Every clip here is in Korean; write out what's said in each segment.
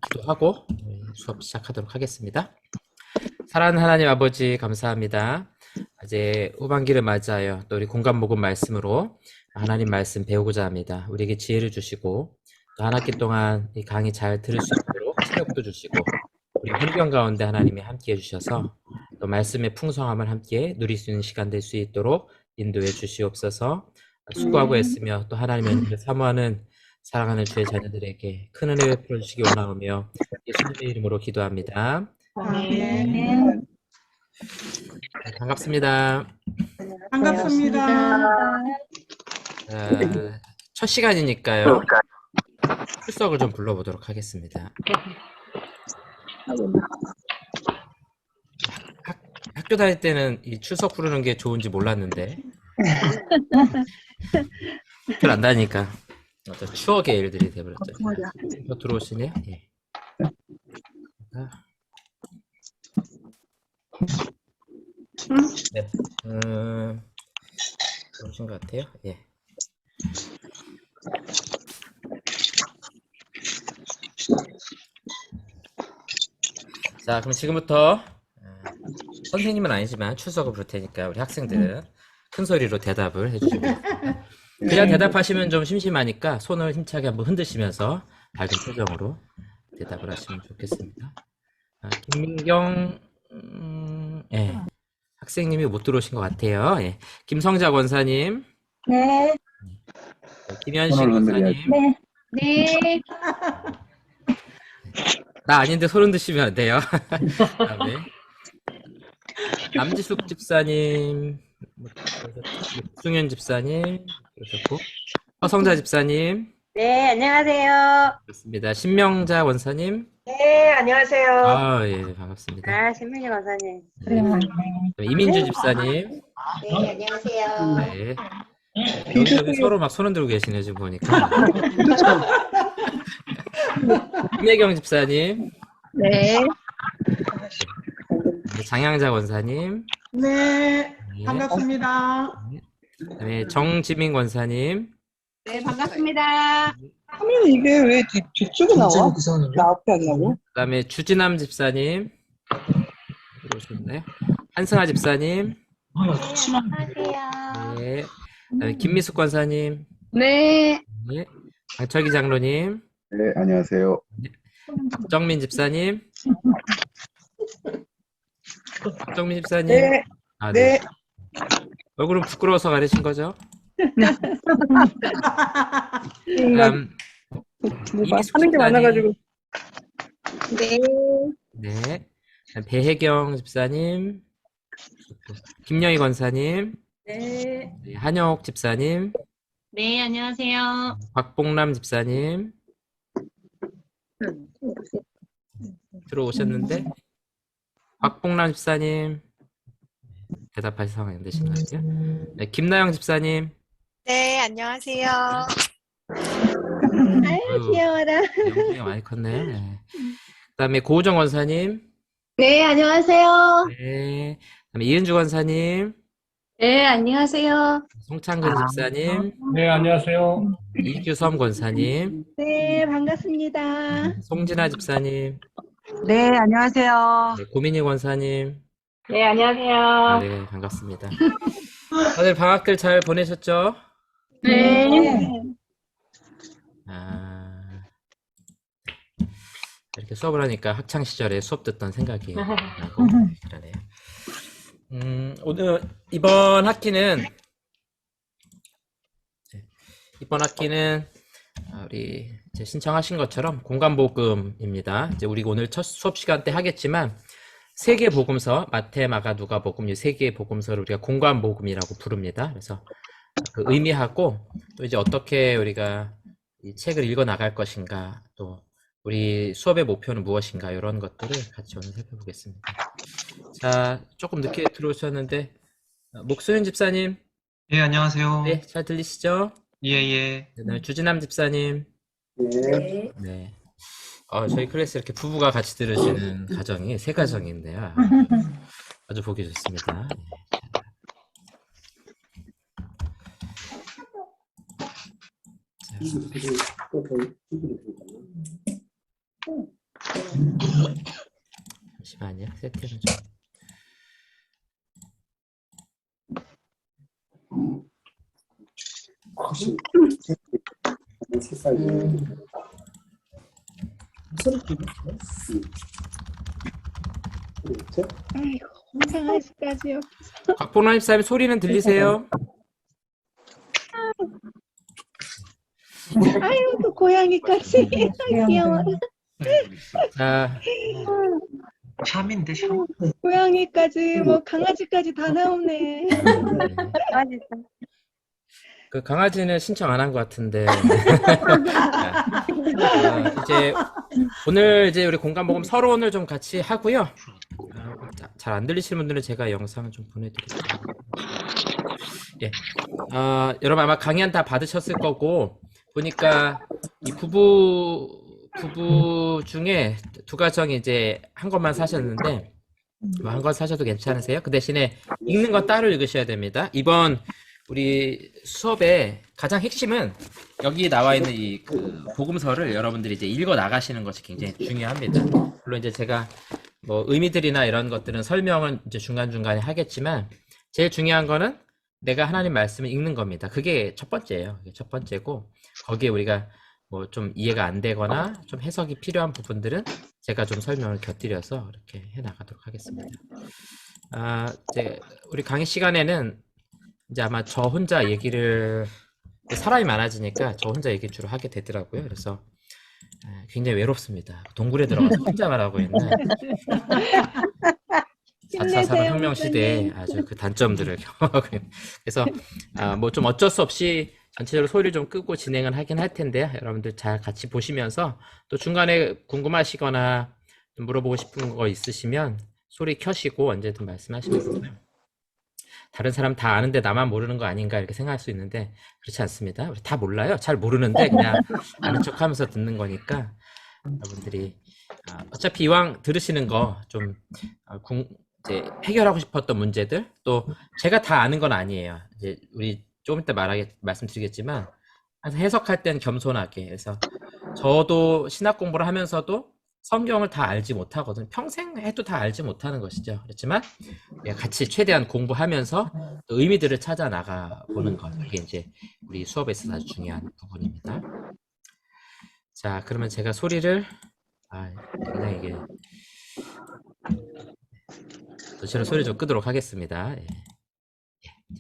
기도하고 수업 시작하도록 하겠습니다. 사랑하는 하나님 아버지 감사합니다. 이제 후반기를 맞이하여 또 우리 공감 모금 말씀으로 하나님 말씀 배우고자 합니다. 우리에게 지혜를 주시고 또 한 학기 동안 이 강의 잘 들을 수 있도록 체력도 주시고 우리 환경 가운데 하나님이 함께 해주셔서 또 말씀의 풍성함을 함께 누릴 수 있는 시간 될 수 있도록 인도해 주시옵소서. 수고하고 애쓰며 또 하나님의 은혜를 사모하는 사랑하는 주의 자녀들에게 큰 은혜 베풀어 주시기 원하오며 예수님의 이름으로 기도합니다. 아멘. 반갑습니다. 반갑습니다. 첫 시간이니까요. 출석을 좀 불러보도록 하겠습니다. 학교 다닐 때는 이 출석 부르는 게 좋은지 몰랐는데 학교를 안 다니니까 어떤 추억의 일들이 되어버렸죠. 또 들어오시네요. 예. 네, 들어오신 것 같아요. 예. 자, 그럼 지금부터 선생님은 아니지만 출석을 부를 테니까 우리 학생들은 큰 소리로 대답을 해주시고 그냥 대답하시면 좀 심심하니까 손을 힘차게 한번 흔드시면서 밝은 표정으로 대답을 하시면 좋겠습니다. 김민경 예, 학생님이 못 들어오신 것 같아요. 예. 김성자 권사님, 네. 김현식 권사님, 네. 네. 나 아닌데 손 흔드시면 안 돼요. 그다음에 남지숙 집사님, 승윤 집사님, 그러셨고 허성자 집사님, 네, 안녕하세요. 그렇습니다. 신명자 원사님, 네, 안녕하세요. 예, 반갑습니다. 신민희 권사님. 그다음에 이민주 집사님, 네, 안녕하세요. 네. 여기 서로 막 손 흔들고 계시네 지금 보니까. 김혜경 집사님, 네. 장양자 권사님, 네, 네. 반갑습니다. 그다음에 정지민 권사님, 네, 반갑습니다. 화면 이게 왜 뒤쪽에 나와? 나 앞에 안 나와? 그다음에 주진남 집사님, 들어오셨나요? 한승아 집사님, 안녕하세요. 네. 그다음에 김미숙 권사님, 네. 네. 강철기 장로님, 네, 안녕하세요. 박정민 집사님, 박정민 집사님, 네, 아, 네. 얼굴은 부끄러워서 가리신 거죠? 그다음 이미숙 하는 게 많아가지고. 네. 네. 배혜경 집사님, 김영희 권사님, 네. 네, 한영옥 집사님, 네, 안녕하세요. 박봉남 집사님 들어오셨는데 박봉남 집사님 대답하실 상황이 안 되신 것 같아요. 네, 김나영 집사님, 네, 안녕하세요. 아유, 귀여워라. 영상이 많이 컸네요. 네. 그다음에 고우정 권사님, 네, 안녕하세요. 네. 그다음에 이은주 권사님, 네, 안녕하세요. 송창근 집사님, 네, 안녕하세요. 이규섬 권사님, 네, 반갑습니다. 송진아 집사님, 네, 안녕하세요. 네, 고민희 권사님, 네, 안녕하세요. 네, 반갑습니다. 다들 방학들 잘 보내셨죠? 네. 이렇게 수업을 하니까 학창 시절에 수업 듣던 생각이 나고 그러네요. 오늘 이번 학기는 우리 이제 신청하신 것처럼 공간복음입니다. 이제 우리 오늘 첫 수업 시간 때 하겠지만 세 개 복음서 마태, 마가, 누가복음 이 세 개의 복음서를 우리가 공간복음이라고 부릅니다. 그래서 그 의미하고 또 이제 어떻게 우리가 이 책을 읽어 나갈 것인가 또 우리 수업의 목표는 무엇인가 이런 것들을 같이 오늘 살펴보겠습니다. 자, 조금 늦게 들어오셨는데 목소연 집사님, 예, 안녕하세요. 네, 잘 들리시죠? 예, 예. 그다음에 주진남 집사님, 네. 네. 저희 클래스 이렇게 부부가 같이 들으시는 가정이 세 가정인데요. 아주 보기 좋습니다. 잠시만요. 세팅을 좀. 아이고, 홍상아씨까지요. 곽봉남 집사님 소리는 들리세요? 아유, 또 고양이까지. 귀여워. 자, 샴인데, 샴. 고양이까지, 뭐, 강아지까지 다 나오네. 그 강아지는 신청 안 한 것 같은데. 이제 오늘 이제 우리 공간 모금 서론을 좀 같이 하고요. 잘 안 들리시는 분들은 제가 영상을 좀 보내드릴게요. 예. 여러분 아마 강연 다 받으셨을 거고 보니까 이 부부 중에 두 가정이 이제 한 것만 사셨는데 뭐 한 권 사셔도 괜찮으세요? 그 대신에 읽는 건 따로 읽으셔야 됩니다. 이번 우리 수업의 가장 핵심은 여기 나와 있는 이 그 복음서를 여러분들이 이제 읽어 나가시는 것이 굉장히 중요합니다. 물론 이제 제가 뭐 의미들이나 이런 것들은 설명은 이제 중간중간에 하겠지만 제일 중요한 거는 내가 하나님 말씀을 읽는 겁니다. 그게 첫 번째예요. 그게 첫 번째고 거기에 우리가 뭐 좀 이해가 안 되거나 좀 해석이 필요한 부분들은 제가 좀 설명을 곁들여서 이렇게 해 나가도록 하겠습니다. 이제 우리 강의 시간에는 이제 아마 저 혼자 얘기를 사람이 많아지니까 저 혼자 얘기 주로 하게 되더라고요. 그래서 굉장히 외롭습니다. 동굴에 들어가서 혼자만 하고 있는 4차 산업혁명 시대의 아주 그 단점들을 경험하고 있는. 그래서 뭐 좀 어쩔 수 없이 전체적으로 소리를 좀 끄고 진행을 하긴 할 텐데 여러분들 잘 같이 보시면서 또 중간에 궁금하시거나 좀 물어보고 싶은 거 있으시면 소리 켜시고 언제든 말씀하시면 됩니다. 다른 사람 다 아는데 나만 모르는 거 아닌가 이렇게 생각할 수 있는데 그렇지 않습니다. 우리 다 몰라요. 잘 모르는데 그냥 아는 척 하면서 듣는 거니까 여러분들이 어차피 이왕 들으시는 거 좀 이제 해결하고 싶었던 문제들 또 제가 다 아는 건 아니에요. 이제 우리 조금 이따 말씀드리겠지만 항상 해석할 땐 겸손하게 그래서 저도 신학 공부를 하면서도 성경을 다 알지 못하거든요. 평생 해도 다 알지 못하는 것이죠. 그렇지만 같이 최대한 공부하면서 또 의미들을 찾아 나가 보는 것. 이게 이제 우리 수업에 있어서 아주 중요한 부분입니다. 자, 그러면 제가 소리를 그냥 이게 저처럼 소리 좀 끄도록 하겠습니다.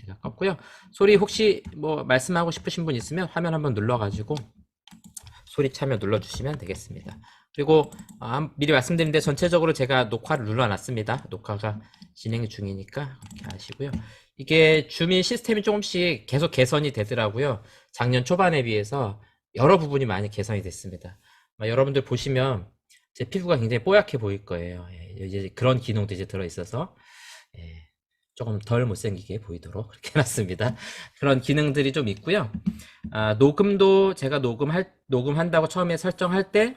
제가 껐고요. 소리 혹시 뭐 말씀하고 싶으신 분 있으면 화면 한번 눌러가지고 소리 참여 눌러주시면 되겠습니다. 그리고 미리 말씀드리는데 전체적으로 제가 녹화를 눌러놨습니다. 녹화가 진행 중이니까 그렇게 아시고요. 이게 줌인 시스템이 조금씩 계속 개선이 되더라고요. 작년 초반에 비해서 여러 부분이 많이 개선이 됐습니다. 여러분들 보시면 제 피부가 굉장히 뽀얗게 보일 거예요. 이제 그런 기능도 이제 들어있어서 조금 덜 못생기게 보이도록 그렇게 해놨습니다. 그런 기능들이 좀 있고요. 녹음도 제가 녹음한다고 처음에 설정할 때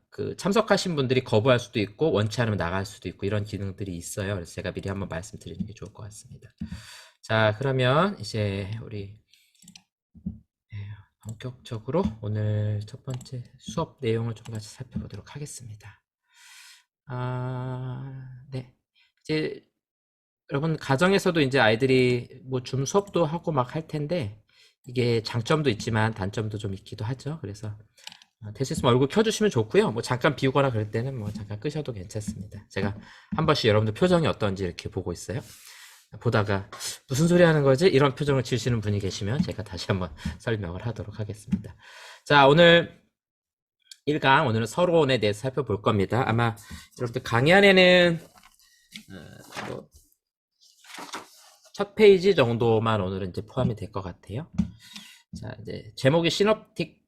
그 참석하신 분들이 거부할 수도 있고 원치 않으면 나갈 수도 있고 이런 기능들이 있어요. 그래서 제가 미리 한번 말씀드리는 게 좋을 것 같습니다. 자, 그러면 이제 우리 본격적으로 오늘 첫 번째 수업 내용을 좀 같이 살펴보도록 하겠습니다. 네. 이제 여러분 가정에서도 이제 아이들이 뭐 줌 수업도 하고 막 할 텐데 이게 장점도 있지만 단점도 좀 있기도 하죠. 그래서 될 수 있으면 얼굴 켜주시면 좋고요. 뭐 잠깐 비우거나 그럴 때는 뭐 잠깐 끄셔도 괜찮습니다. 제가 한 번씩 여러분들 표정이 어떤지 이렇게 보고 있어요. 보다가 무슨 소리 하는 거지? 이런 표정을 지으시는 분이 계시면 제가 다시 한번 설명을 하도록 하겠습니다. 자, 오늘 1강, 오늘은 서론에 대해서 살펴볼 겁니다. 아마 여러분들 강의 안에는 뭐 첫 페이지 정도만 오늘은 이제 포함이 될 것 같아요. 자, 이제 제목이 시놉틱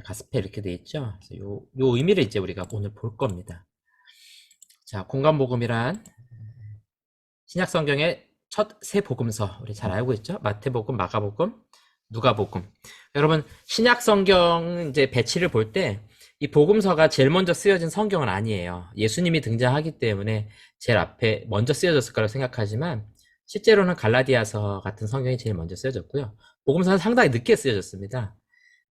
가스펠 이렇게 돼 있죠. 그래서 요 의미를 이제 우리가 오늘 볼 겁니다. 자, 공간복음이란 신약 성경의 첫 세 복음서 우리 잘 알고 있죠? 마태복음, 마가복음, 누가복음. 여러분 신약 성경 이제 배치를 볼 때 이 복음서가 제일 먼저 쓰여진 성경은 아니에요. 예수님이 등장하기 때문에 제일 앞에 먼저 쓰여졌을 거라고 생각하지만 실제로는 갈라디아서 같은 성경이 제일 먼저 쓰여졌고요. 복음서는 상당히 늦게 쓰여졌습니다.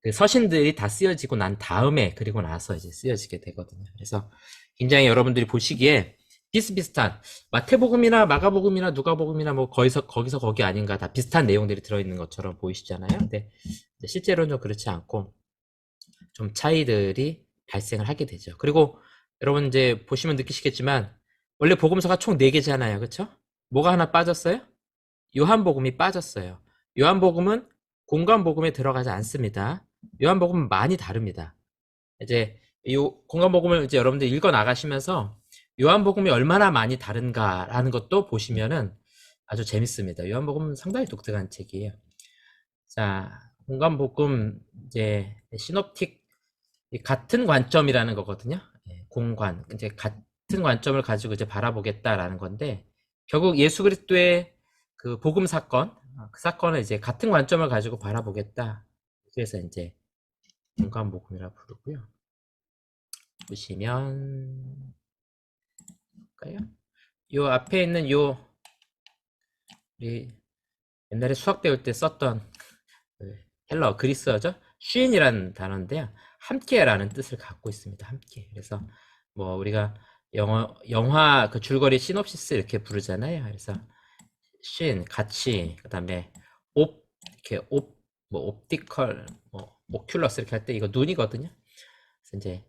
그 서신들이 다 쓰여지고 난 다음에 그리고 나서 이제 쓰여지게 되거든요. 그래서 굉장히 여러분들이 보시기에 비슷비슷한 마태복음이나 마가복음이나 누가복음이나 뭐 거기서 거기 아닌가 다 비슷한 내용들이 들어있는 것처럼 보이시잖아요. 근데 실제로는 좀 그렇지 않고 좀 차이들이 발생을 하게 되죠. 그리고 여러분 이제 보시면 느끼시겠지만 원래 복음서가 총 4개잖아요. 그렇죠? 뭐가 하나 빠졌어요? 요한복음이 빠졌어요. 요한복음은 공관복음에 들어가지 않습니다. 요한복음은 많이 다릅니다. 이제 이 공관복음을 이제 여러분들 읽어 나가시면서 요한복음이 얼마나 많이 다른가라는 것도 보시면은 아주 재밌습니다. 요한복음은 상당히 독특한 책이에요. 자, 공관복음 이제 시놉틱 같은 관점이라는 거거든요. 공관 이제 같은 관점을 가지고 이제 바라보겠다라는 건데 결국 예수 그리스도의 그 복음 사건 그 사건을 이제 같은 관점을 가지고 바라보겠다. 그래서 이제 공관복음이라고 부르고요. 보시면 볼까요? 요 앞에 있는 요 우리 옛날에 수학 배울 때 썼던 헬러 그리스어죠? 쉰이라는 단어인데요. 함께라는 뜻을 갖고 있습니다. 함께. 그래서 뭐 우리가 영화 그 줄거리 시놉시스 이렇게 부르잖아요. 그래서 쉰 같이 그다음에 이렇게 뭐 옵티컬 뭐 오큘러스 이렇게 할 때 이거 눈이거든요. 그래서 이제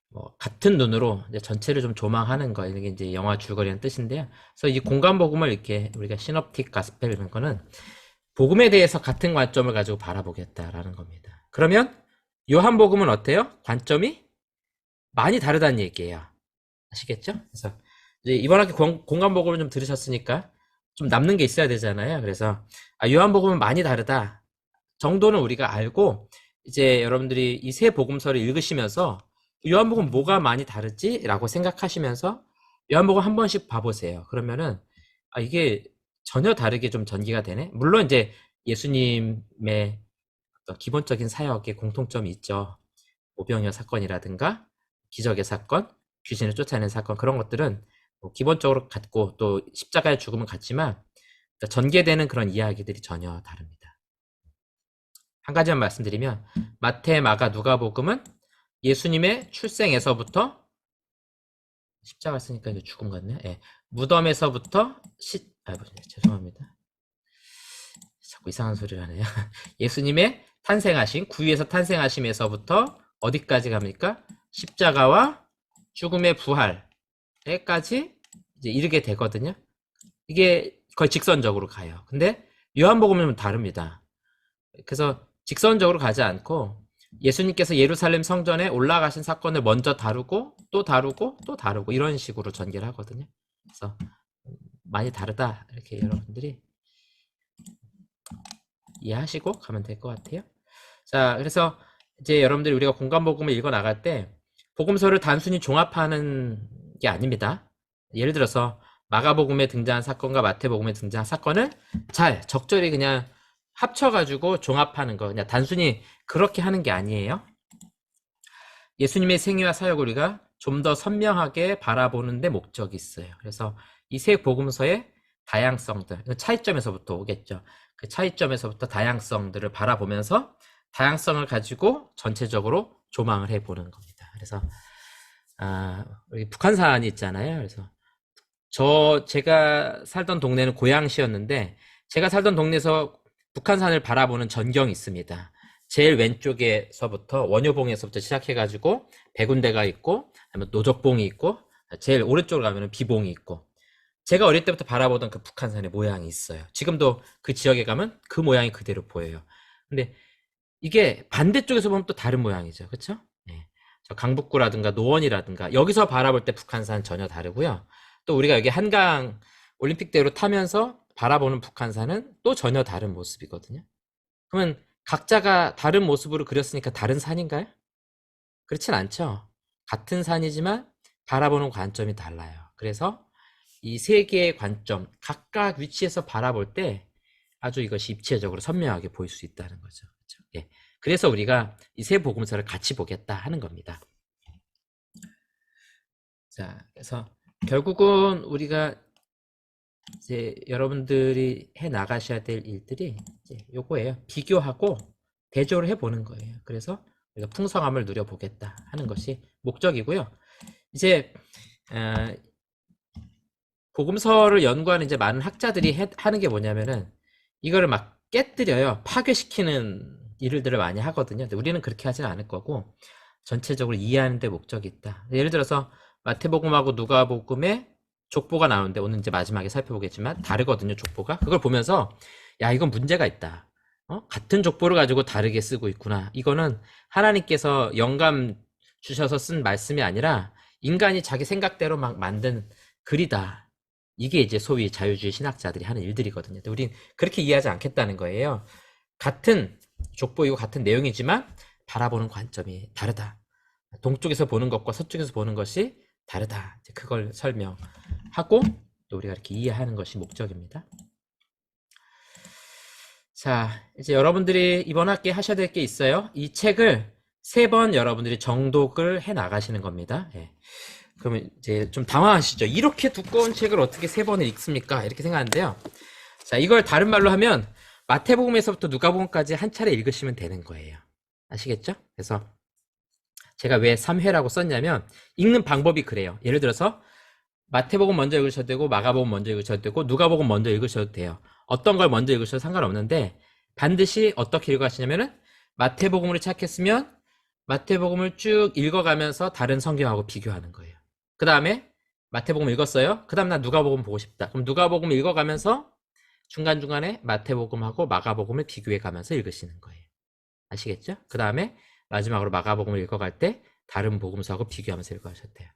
뭐 같은 눈으로 이제 전체를 좀 조망하는 거 이게 이제 영화 줄거리라는 뜻인데요. 그래서 이 공간복음을 이렇게 우리가 시놉틱 가스펠 이런 거는 복음에 대해서 같은 관점을 가지고 바라보겠다라는 겁니다. 그러면 요한복음은 어때요? 관점이 많이 다르다는 얘기예요. 아시겠죠? 그래서 이제 이번 학기 공간복음을 좀 들으셨으니까 좀 남는 게 있어야 되잖아요. 그래서 요한복음은 많이 다르다 정도는 우리가 알고 이제 여러분들이 이 세 복음서를 읽으시면서 요한복음 뭐가 많이 다르지? 라고 생각하시면서 요한복음 한 번씩 봐보세요. 그러면은 이게 전혀 다르게 좀 전개가 되네. 물론 이제 예수님의 어떤 기본적인 사역에 공통점이 있죠. 오병이어 사건이라든가 기적의 사건, 귀신을 쫓아내는 사건 그런 것들은 뭐 기본적으로 같고 또 십자가의 죽음은 같지만 전개되는 그런 이야기들이 전혀 다릅니다. 한 가지만 말씀드리면 마태, 마가, 누가복음은 예수님의 출생에서부터 십자가 쓰니까 이거 죽음 같네. 예. 무덤에서부터 죄송합니다. 자꾸 이상한 소리를 하네요. 예수님의 탄생하신 구유에서 탄생하심에서부터 어디까지 갑니까? 십자가와 죽음의 부활에까지 이제 이르게 되거든요. 이게 거의 직선적으로 가요. 근데 요한복음은 다릅니다. 그래서 직선적으로 가지 않고 예수님께서 예루살렘 성전에 올라가신 사건을 먼저 다루고 또 다루고 또 다루고 이런 식으로 전개를 하거든요. 그래서 많이 다르다 이렇게 여러분들이 이해하시고 가면 될 것 같아요. 자, 그래서 이제 여러분들이 우리가 공간복음을 읽어 나갈 때 복음서를 단순히 종합하는 게 아닙니다. 예를 들어서 마가복음에 등장한 사건과 마태복음에 등장한 사건을 잘 적절히 그냥 합쳐가지고 종합하는 거 그냥 단순히 그렇게 하는 게 아니에요. 예수님의 생애와 사역을 우리가 좀 더 선명하게 바라보는 데 목적이 있어요. 그래서 이 세 복음서의 다양성들, 차이점에서부터 오겠죠. 그 차이점에서부터 다양성들을 바라보면서 다양성을 가지고 전체적으로 조망을 해보는 겁니다. 그래서 우리 북한산이 있잖아요. 그래서 제가 살던 동네는 고양시였는데 제가 살던 동네에서 북한산을 바라보는 전경이 있습니다. 제일 왼쪽에서부터 원효봉에서부터 시작해가지고 백운대가 있고 노적봉이 있고 제일 오른쪽으로 가면 비봉이 있고 제가 어릴 때부터 바라보던 그 북한산의 모양이 있어요. 지금도 그 지역에 가면 그 모양이 그대로 보여요. 근데 이게 반대쪽에서 보면 또 다른 모양이죠. 그렇죠? 네. 저 강북구라든가 노원이라든가 여기서 바라볼 때 북한산 전혀 다르고요. 또 우리가 여기 한강 올림픽대로 타면서 바라보는 북한산은 또 전혀 다른 모습이거든요. 그러면 각자가 다른 모습으로 그렸으니까 다른 산인가요? 그렇진 않죠. 같은 산이지만 바라보는 관점이 달라요. 그래서 이 세 개의 관점, 각각 위치에서 바라볼 때 아주 이것이 입체적으로 선명하게 보일 수 있다는 거죠. 그렇죠? 예. 그래서 우리가 이 세 복음서를 같이 보겠다 하는 겁니다. 자, 그래서 결국은 우리가 이제 여러분들이 해 나가셔야 될 일들이 이제 요거예요. 비교하고 대조를 해보는 거예요. 그래서 우리가 풍성함을 누려보겠다 하는 것이 목적이고요. 이제 복음서를 연구하는 이제 많은 학자들이 하는 게 뭐냐면은 이거를 막 깨뜨려요. 파괴시키는 일들을 많이 하거든요. 근데 우리는 그렇게 하지는 않을 거고 전체적으로 이해하는 데 목적이 있다. 예를 들어서 마태복음하고 누가복음에 족보가 나오는데 오늘 이제 마지막에 살펴보겠지만 다르거든요. 족보가. 그걸 보면서 야 이건 문제가 있다. 같은 족보를 가지고 다르게 쓰고 있구나. 이거는 하나님께서 영감 주셔서 쓴 말씀이 아니라 인간이 자기 생각대로 막 만든 글이다. 이게 이제 소위 자유주의 신학자들이 하는 일들이거든요. 근데 우린 그렇게 이해하지 않겠다는 거예요. 같은 족보이고 같은 내용이지만 바라보는 관점이 다르다. 동쪽에서 보는 것과 서쪽에서 보는 것이 다르다. 이제 그걸 설명하고 또 우리가 이렇게 이해하는 것이 목적입니다. 자, 이제 여러분들이 이번 학기에 하셔야 될 게 있어요. 이 책을 3번 여러분들이 정독을 해 나가시는 겁니다. 예. 그러면 이제 좀 당황하시죠. 이렇게 두꺼운 책을 어떻게 3번을 읽습니까? 이렇게 생각하는데요. 자, 이걸 다른 말로 하면 마태복음에서부터 누가복음까지 한 차례 읽으시면 되는 거예요. 아시겠죠? 그래서 제가 왜 3회라고 썼냐면 읽는 방법이 그래요. 예를 들어서 마태복음 먼저 읽으셔도 되고 마가복음 먼저 읽으셔도 되고 누가복음 먼저 읽으셔도 돼요. 어떤 걸 먼저 읽으셔도 상관없는데 반드시 어떻게 읽어가시냐면은 마태복음으로 시작했으면 마태복음을 쭉 읽어가면서 다른 성경하고 비교하는 거예요. 그 다음에 마태복음 읽었어요. 그 다음 난 누가복음 보고 싶다. 그럼 누가복음 읽어가면서 중간중간에 마태복음하고 마가복음을 비교해가면서 읽으시는 거예요. 아시겠죠? 그 다음에 마지막으로 마가복음을 읽어갈 때 다른 복음서하고 비교하면서 읽어가셔도 돼요.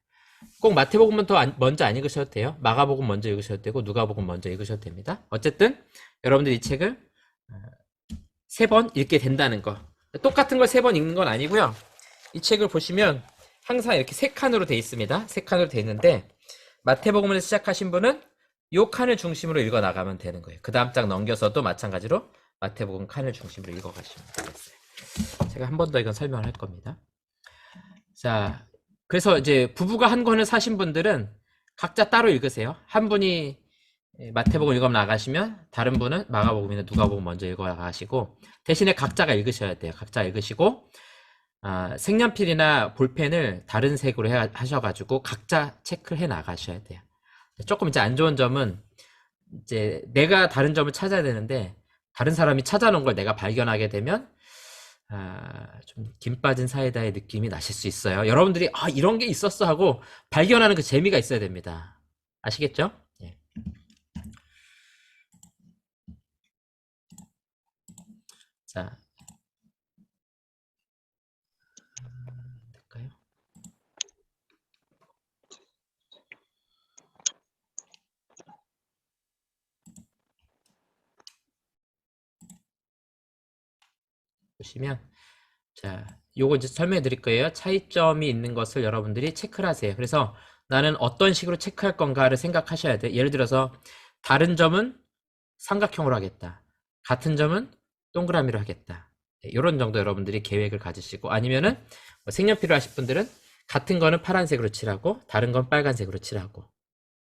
꼭 마태복음은 먼저 안 읽으셔도 돼요. 마가복음 먼저 읽으셔도 되고 누가복음 먼저 읽으셔도 됩니다. 어쨌든 여러분들 이 책을 3번 읽게 된다는 거. 똑같은 걸 3번 읽는 건 아니고요. 이 책을 보시면 항상 이렇게 3칸으로 돼 있습니다. 3칸으로 돼 있는데 마태복음을 시작하신 분은 이 칸을 중심으로 읽어 나가면 되는 거예요. 그 다음 장 넘겨서도 마찬가지로 마태복음 칸을 중심으로 읽어 가시면 되겠어요. 제가 한 번 더 이건 설명을 할 겁니다. 자, 그래서 이제 부부가 한 권을 사신 분들은 각자 따로 읽으세요. 한 분이 마태복음 읽어 나가시면 다른 분은 마가복음이나 누가복음 먼저 읽어 나가시고 대신에 각자가 읽으셔야 돼요. 각자 읽으시고 색연필이나 볼펜을 다른 색으로 하셔가지고 각자 체크를 해 나가셔야 돼요. 조금 이제 안 좋은 점은 이제 내가 다른 점을 찾아야 되는데 다른 사람이 찾아놓은 걸 내가 발견하게 되면 좀 김 빠진 사이다의 느낌이 나실 수 있어요. 여러분들이 이런 게 있었어 하고 발견하는 그 재미가 있어야 됩니다. 아시겠죠? 예. 자, 될까요? 보시면 자, 요거 이제 설명해 드릴 거예요. 차이점이 있는 것을 여러분들이 체크를 하세요. 그래서 나는 어떤 식으로 체크할 건가를 생각하셔야 돼. 예를 들어서 다른 점은 삼각형으로 하겠다. 같은 점은 동그라미로 하겠다. 이런 정도 여러분들이 계획을 가지시고 아니면은 색연필을 하실 분들은 같은 거는 파란색으로 칠하고 다른 건 빨간색으로 칠하고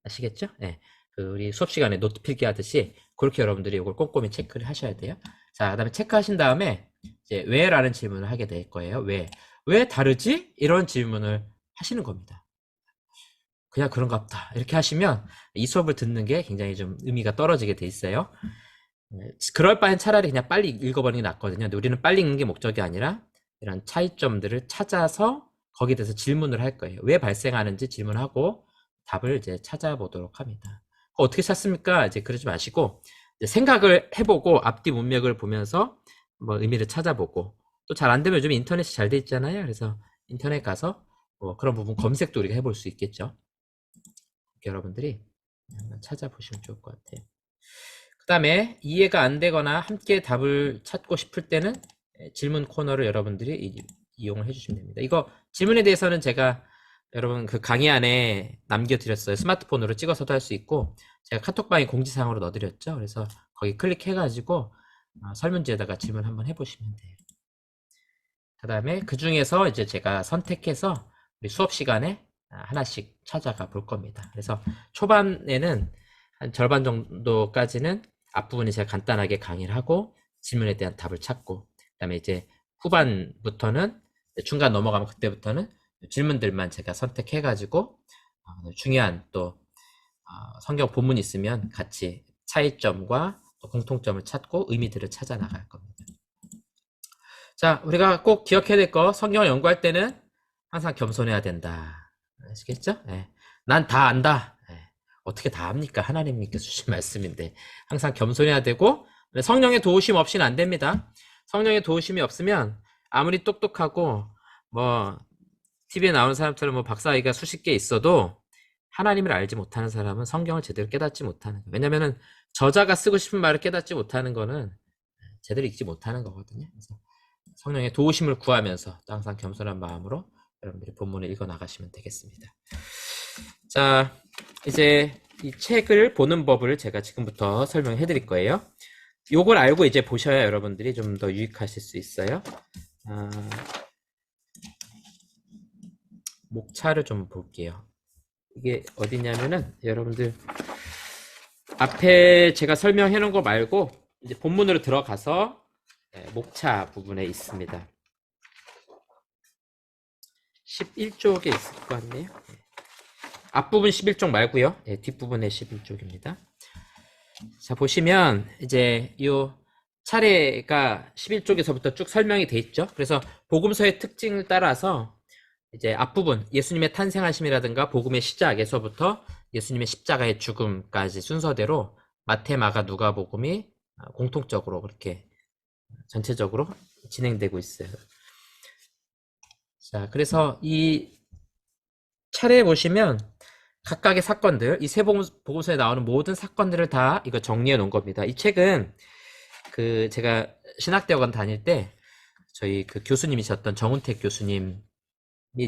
아시겠죠? 네. 우리 수업 시간에 노트 필기 하듯이 그렇게 여러분들이 이걸 꼼꼼히 체크를 하셔야 돼요. 자, 그다음에 체크하신 다음에 이제 왜라는 질문을 하게 될 거예요. 왜 다르지? 이런 질문을 하시는 겁니다. 그냥 그런가 보다. 이렇게 하시면 이 수업을 듣는 게 굉장히 좀 의미가 떨어지게 돼 있어요. 그럴 바엔 차라리 그냥 빨리 읽어버리는 게 낫거든요. 근데 우리는 빨리 읽는 게 목적이 아니라 이런 차이점들을 찾아서 거기에 대해서 질문을 할 거예요. 왜 발생하는지 질문하고 답을 이제 찾아보도록 합니다. 어떻게 찾습니까? 이제 그러지 마시고 이제 생각을 해보고 앞뒤 문맥을 보면서 뭐 의미를 찾아보고 또 잘 안 되면 요즘 인터넷이 잘 돼 있잖아요. 그래서 인터넷 가서 그런 부분 검색도 우리가 해볼 수 있겠죠. 여러분들이 한번 찾아보시면 좋을 것 같아요. 그 다음에 이해가 안 되거나 함께 답을 찾고 싶을 때는 질문 코너를 여러분들이 이용을 해주시면 됩니다. 이거 질문에 대해서는 제가 여러분 그 강의 안에 남겨드렸어요. 스마트폰으로 찍어서도 할 수 있고 제가 카톡방에 공지사항으로 넣어드렸죠. 그래서 거기 클릭해가지고 설문지에다가 질문 한번 해보시면 돼요. 그 다음에 그 중에서 이제 제가 선택해서 우리 수업 시간에 하나씩 찾아가 볼 겁니다. 그래서 초반에는 한 절반 정도까지는 앞부분에 제가 간단하게 강의를 하고 질문에 대한 답을 찾고 그다음에 이제 후반부터는 중간 넘어가면 그때부터는 질문들만 제가 선택해가지고 중요한 또 성경 본문이 있으면 같이 차이점과 또 공통점을 찾고 의미들을 찾아 나갈 겁니다. 자, 우리가 꼭 기억해야 될 거, 성경을 연구할 때는 항상 겸손해야 된다. 아시겠죠? 네. 난 다 안다. 네. 어떻게 다 압니까? 하나님께서 주신 말씀인데 항상 겸손해야 되고 성령의 도우심 없이는 안 됩니다. 성령의 도우심이 없으면 아무리 똑똑하고 뭐 TV에 나오는 사람처럼 뭐 박사학위가 수십 개 있어도 하나님을 알지 못하는 사람은 성경을 제대로 깨닫지 못하는 거예요. 왜냐면은 저자가 쓰고 싶은 말을 깨닫지 못하는 거는 제대로 읽지 못하는 거거든요. 그래서 성령의 도우심을 구하면서 항상 겸손한 마음으로 여러분들이 본문을 읽어 나가시면 되겠습니다. 자, 이제 이 책을 보는 법을 제가 지금부터 설명해 드릴 거예요. 요걸 알고 이제 보셔야 여러분들이 좀 더 유익하실 수 있어요. 목차를 좀 볼게요. 이게 어디냐면은 여러분들 앞에 제가 설명해 놓은 거 말고 이제 본문으로 들어가서 목차 부분에 있습니다. 11쪽에 있을 것 같네요. 앞부분 11쪽 말고요. 뒷부분에 11쪽입니다. 자, 보시면 이제 요 차례가 11쪽에서부터 쭉 설명이 돼 있죠. 그래서 복음서의 특징을 따라서 이제 앞부분 예수님의 탄생하심이라든가 복음의 시작에서부터 예수님의 십자가의 죽음까지 순서대로 마태, 마가, 누가복음이 공통적으로 그렇게 전체적으로 진행되고 있어요. 자, 그래서 이 차례에 보시면 각각의 사건들, 이 세 복음서에 나오는 모든 사건들을 다 이거 정리해 놓은 겁니다. 이 책은 그 제가 신학대학원 다닐 때 저희 그 교수님이셨던 정운택 교수님이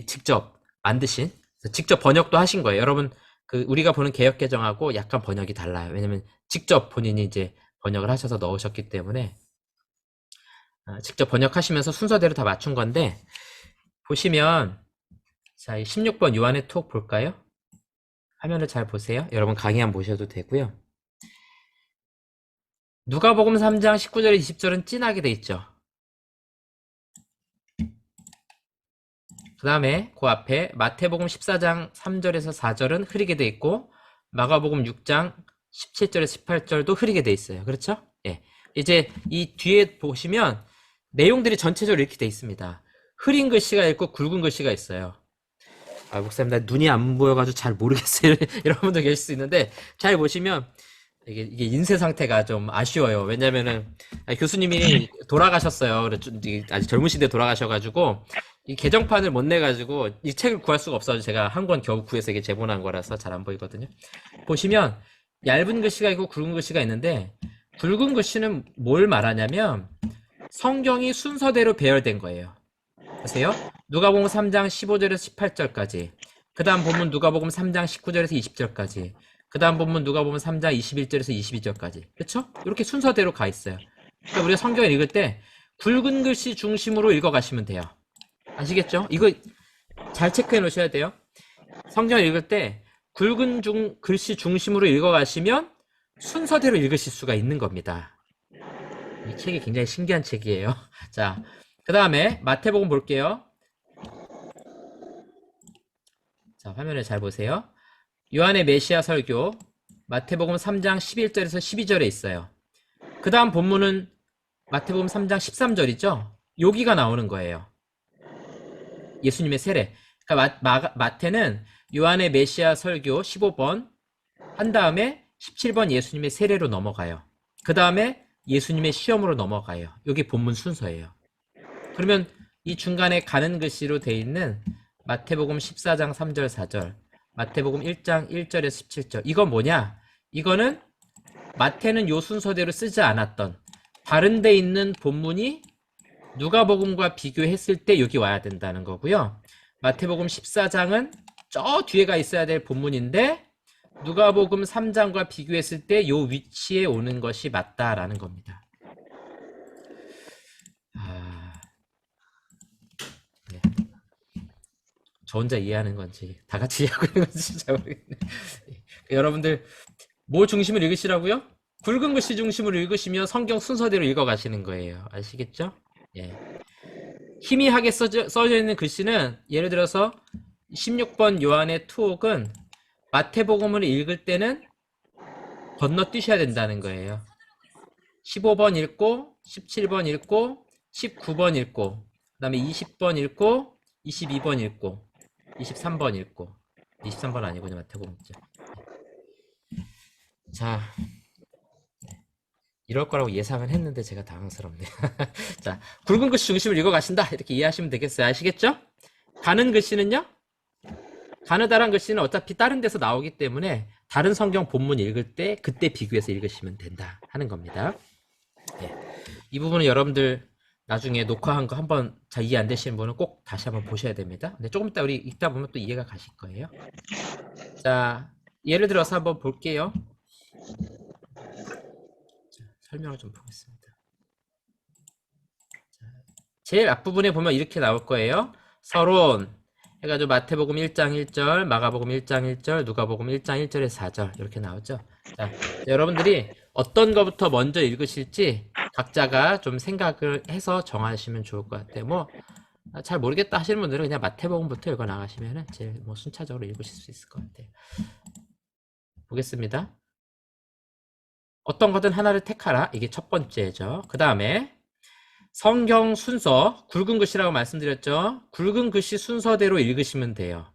직접 만드신, 직접 번역도 하신 거예요. 여러분, 그 우리가 보는 개역개정하고 약간 번역이 달라요. 왜냐면 직접 본인이 이제 번역을 하셔서 넣으셨기 때문에 직접 번역하시면서 순서대로 다 맞춘 건데, 보시면 자, 이 16번 요한의 톡 볼까요? 화면을 잘 보세요. 여러분 강의한 보셔도 되고요. 누가복음 3장 19절 20절은 찐하게 돼 있죠. 그 다음에 그 앞에 마태복음 14장 3절에서 4절은 흐리게 돼 있고 마가복음 6장 17절에서 18절도 흐리게 돼 있어요. 그렇죠? 예. 이제 이 뒤에 보시면 내용들이 전체적으로 이렇게 돼 있습니다. 흐린 글씨가 있고 굵은 글씨가 있어요. 아, 목사님, 나 눈이 안 보여가지고 잘 모르겠어요. 이런 분도 계실 수 있는데, 잘 보시면, 이게 인쇄 상태가 좀 아쉬워요. 왜냐면은, 교수님이 돌아가셨어요. 아직 젊으신 데 돌아가셔가지고, 이 개정판을 못 내가지고, 이 책을 구할 수가 없어서 제가 한 권 겨우 구해서 이게 제본한 거라서 잘 안 보이거든요. 보시면, 얇은 글씨가 있고 굵은 글씨가 있는데, 굵은 글씨는 뭘 말하냐면, 성경이 순서대로 배열된 거예요. 보세요. 누가복음 3장 15절에서 18절까지, 그 다음 본문 누가복음 3장 19절에서 20절까지, 그 다음 본문 누가복음 3장 21절에서 22절까지. 그렇죠? 이렇게 순서대로 가 있어요. 그러니까 우리가 성경을 읽을 때 굵은 글씨 중심으로 읽어가시면 돼요. 아시겠죠? 이거 잘 체크해 놓으셔야 돼요. 성경을 읽을 때 굵은 글씨 중심으로 읽어가시면 순서대로 읽으실 수가 있는 겁니다. 이 책이 굉장히 신기한 책이에요. 자, 그 다음에 마태복음 볼게요. 자, 화면을 잘 보세요. 요한의 메시아 설교, 마태복음 3장 11절에서 12절에 있어요. 그 다음 본문은 마태복음 3장 13절이죠. 여기가 나오는 거예요. 예수님의 세례. 그러니까 마태는 요한의 메시아 설교 15번 한 다음에 17번 예수님의 세례로 넘어가요. 그 다음에 예수님의 시험으로 넘어가요. 여기 본문 순서예요. 그러면 이 중간에 가는 글씨로 돼 있는 마태복음 14장 3절 4절, 마태복음 1장 1절에서 17절, 이건 뭐냐? 이거는 마태는 요 순서대로 쓰지 않았던 다른 데 있는 본문이 누가복음과 비교했을 때 여기 와야 된다는 거고요. 마태복음 14장은 저 뒤에가 있어야 될 본문인데 누가복음 3장과 비교했을 때 요 위치에 오는 것이 맞다라는 겁니다. 네. 저 혼자 이해하는 건지 다 같이 이해하고 있는 건지 잘 모르겠네. 여러분들 뭐 중심을 읽으시라고요? 굵은 글씨 중심으로 읽으시면 성경 순서대로 읽어가시는 거예요. 아시겠죠? 예. 희미하게 써져 있는 글씨는 예를 들어서 16번 요한의 투옥은 마태복음을 읽을 때는 건너뛰셔야 된다는 거예요. 15번 읽고 17번 읽고 19번 읽고 그 다음에 20번 읽고 22번 읽고 23번 읽고 23번 아니군요. 마태복음죠. 자, 이럴 거라고 예상은 했는데 제가 당황스럽네요. 자, 굵은 글씨 중심을 읽어가신다 이렇게 이해하시면 되겠어요. 아시겠죠? 가는 글씨는요, 가느다란 글씨는 어차피 다른 데서 나오기 때문에 다른 성경 본문 읽을 때 그때 비교해서 읽으시면 된다 하는 겁니다. 예. 이 부분은 여러분들 나중에 녹화한 거 한번 잘 이해 안 되시는 분은 꼭 다시 한번 보셔야 됩니다. 근데 조금 이따 우리 읽다 보면 또 이해가 가실 거예요. 자, 예를 들어서 한번 볼게요. 자, 설명을 좀 보겠습니다. 자, 제일 앞부분에 보면 이렇게 나올 거예요. 서론 해가지고 마태복음 1장 1절, 마가복음 1장 1절, 누가복음 1장 1절에서 4절 이렇게 나오죠. 자, 여러분들이 어떤 것부터 먼저 읽으실지 각자가 좀 생각을 해서 정하시면 좋을 것 같아요. 뭐 잘 모르겠다 하시는 분들은 그냥 마태복음부터 읽어 나가시면 제일 뭐 순차적으로 읽으실 수 있을 것 같아요. 보겠습니다. 어떤 거든 하나를 택하라. 이게 첫 번째죠. 그 다음에 성경 순서, 굵은 글씨라고 말씀드렸죠. 굵은 글씨 순서대로 읽으시면 돼요.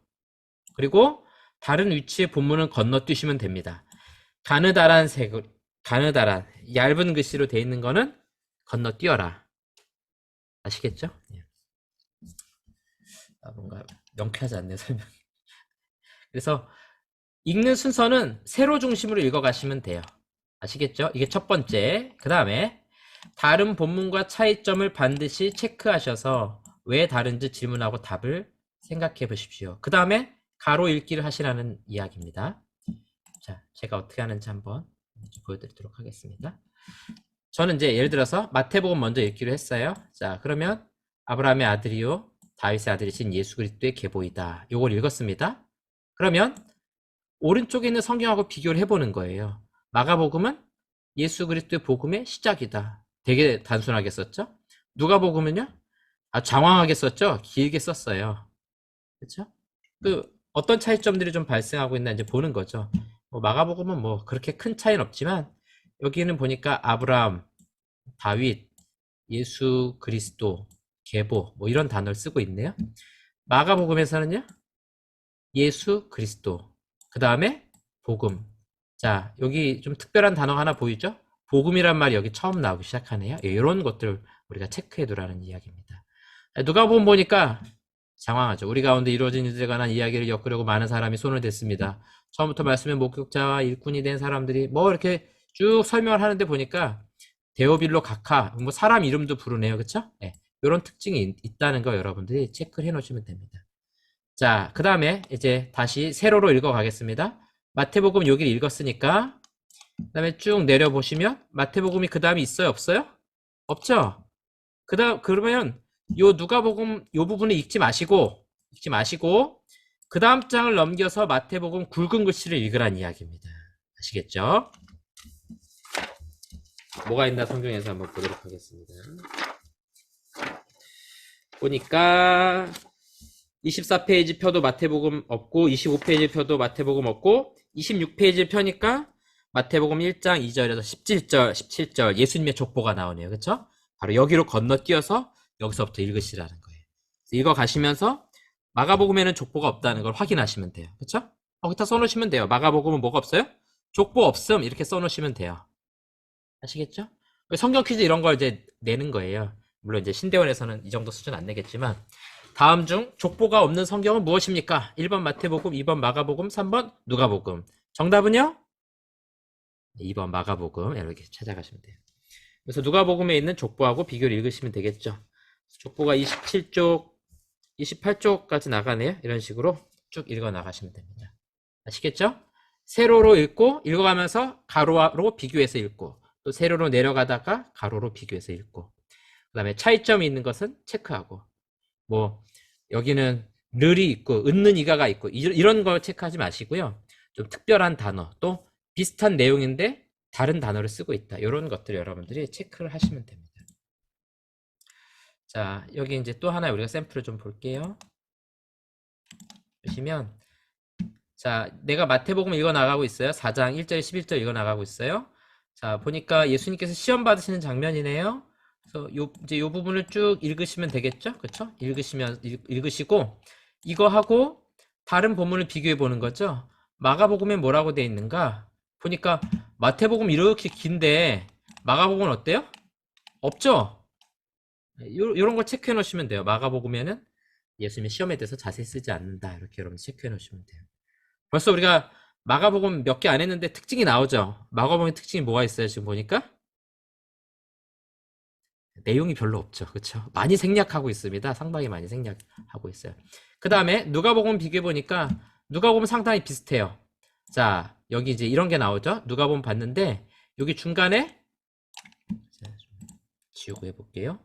그리고 다른 위치의 본문은 건너뛰시면 됩니다. 가느다란 얇은 글씨로 되어 있는 거는 건너뛰어라. 아시겠죠? 뭔가 명쾌하지 않네요, 설명이. 그래서 읽는 순서는 세로 중심으로 읽어가시면 돼요. 아시겠죠? 이게 첫 번째. 그 다음에 다른 본문과 차이점을 반드시 체크하셔서 왜 다른지 질문하고 답을 생각해 보십시오. 그 다음에 가로 읽기를 하시라는 이야기입니다. 자, 제가 어떻게 하는지 한번 보여드리도록 하겠습니다. 저는 이제 예를 들어서 마태복음 먼저 읽기로 했어요. 자, 그러면 아브라함의 아들이요 다윗의 아들이신 예수 그리스도의 계보이다. 요걸 읽었습니다. 그러면 오른쪽에 있는 성경하고 비교를 해보는 거예요. 마가복음은 예수 그리스도의 복음의 시작이다. 되게 단순하게 썼죠? 누가복음은요? 장황하게 썼죠? 길게 썼어요. 그렇죠? 어떤 차이점들이 좀 발생하고 있나 이제 보는 거죠. 마가복음은 뭐 그렇게 큰 차이는 없지만 여기는 보니까 아브라함, 다윗, 예수 그리스도, 계보 뭐 이런 단어를 쓰고 있네요. 마가복음에서는요? 예수 그리스도, 그 다음에 복음. 자, 여기 좀 특별한 단어 하나 보이죠? 복음이란 말이 여기 처음 나오기 시작하네요. 이런 것들 우리가 체크해 두라는 이야기입니다. 누가복음 보니까 장황하죠. 우리 가운데 이루어진 일들에 관한 이야기를 엮으려고 많은 사람이 손을 댔습니다. 처음부터 말씀의 목격자와 일꾼이 된 사람들이 뭐 이렇게 쭉 설명을 하는데 보니까 데오빌로 각하, 뭐 사람 이름도 부르네요. 그쵸? 네, 이런 특징이 있다는 거 여러분들이 체크를 해 놓으시면 됩니다. 자, 그 다음에 이제 다시 세로로 읽어 가겠습니다. 마태복음 여기를 읽었으니까 그 다음에 쭉 내려보시면 마태복음이 그 다음에 있어요? 없어요? 없죠? 그러면 요 누가복음 요 부분을 읽지 마시고 그 다음 장을 넘겨서 마태복음 굵은 글씨를 읽으란 이야기입니다. 아시겠죠? 뭐가 있나 성경에서 한번 보도록 하겠습니다. 보니까 24페이지 펴도 마태복음 없고 25페이지 펴도 마태복음 없고 26페이지 펴니까 마태복음 1장 2절에서 17절 예수님의 족보가 나오네요. 그쵸? 바로 여기로 건너뛰어서 여기서부터 읽으시라는 거예요. 읽어 가시면서 마가복음에는 족보가 없다는 걸 확인하시면 돼요. 그쵸? 거기다 써놓으시면 돼요. 마가복음은 뭐가 없어요? 족보 없음 이렇게 써놓으시면 돼요. 아시겠죠? 성경 퀴즈 이런 걸 이제 내는 거예요. 물론 이제 신대원에서는 이 정도 수준 안 내겠지만 다음 중 족보가 없는 성경은 무엇입니까? 1번 마태복음, 2번 마가복음, 3번 누가복음. 정답은요? 2번 마가복음 이렇게 찾아가시면 돼요. 그래서 누가복음에 있는 족보하고 비교를 읽으시면 되겠죠. 족보가 27쪽, 28쪽까지 나가네요. 이런 식으로 쭉 읽어 나가시면 됩니다. 아시겠죠? 세로로 읽고 읽어가면서 가로로 비교해서 읽고 또 세로로 내려가다가 가로로 비교해서 읽고 그 다음에 차이점이 있는 것은 체크하고 뭐 여기는 르이 있고 은는 이가가 있고 이런 걸 체크하지 마시고요. 좀 특별한 단어 또 비슷한 내용인데 다른 단어를 쓰고 있다. 이런 것들 여러분들이 체크를 하시면 됩니다. 자, 여기 이제 또 하나 우리가 샘플을 좀 볼게요. 보시면, 자, 내가 마태복음 읽어 나가고 있어요. 4장 1절, 11절 읽어 나가고 있어요. 자, 보니까 예수님께서 시험 받으시는 장면이네요. 그래서 이제 요 부분을 쭉 읽으시면 되겠죠? 그쵸? 읽으시고, 이거 하고 다른 본문을 비교해 보는 거죠. 마가복음에 뭐라고 돼 있는가? 보니까 마태복음 이렇게 긴데, 마가복음은 어때요? 없죠? 요런 걸 체크해 놓으시면 돼요. 마가복음에는 예수님의 시험에 대해서 자세히 쓰지 않는다. 이렇게 여러분 체크해 놓으시면 돼요. 벌써 우리가 마가복음 몇 개 안 했는데 특징이 나오죠. 마가복음의 특징이 뭐가 있어요? 지금 보니까 내용이 별로 없죠. 그렇죠? 많이 생략하고 있습니다. 상당히 많이 생략하고 있어요. 그 다음에 누가복음 비교해 보니까 누가복음 상당히 비슷해요. 자, 여기 이제 이런 게 나오죠. 누가복음 봤는데 여기 중간에 지우고 해볼게요.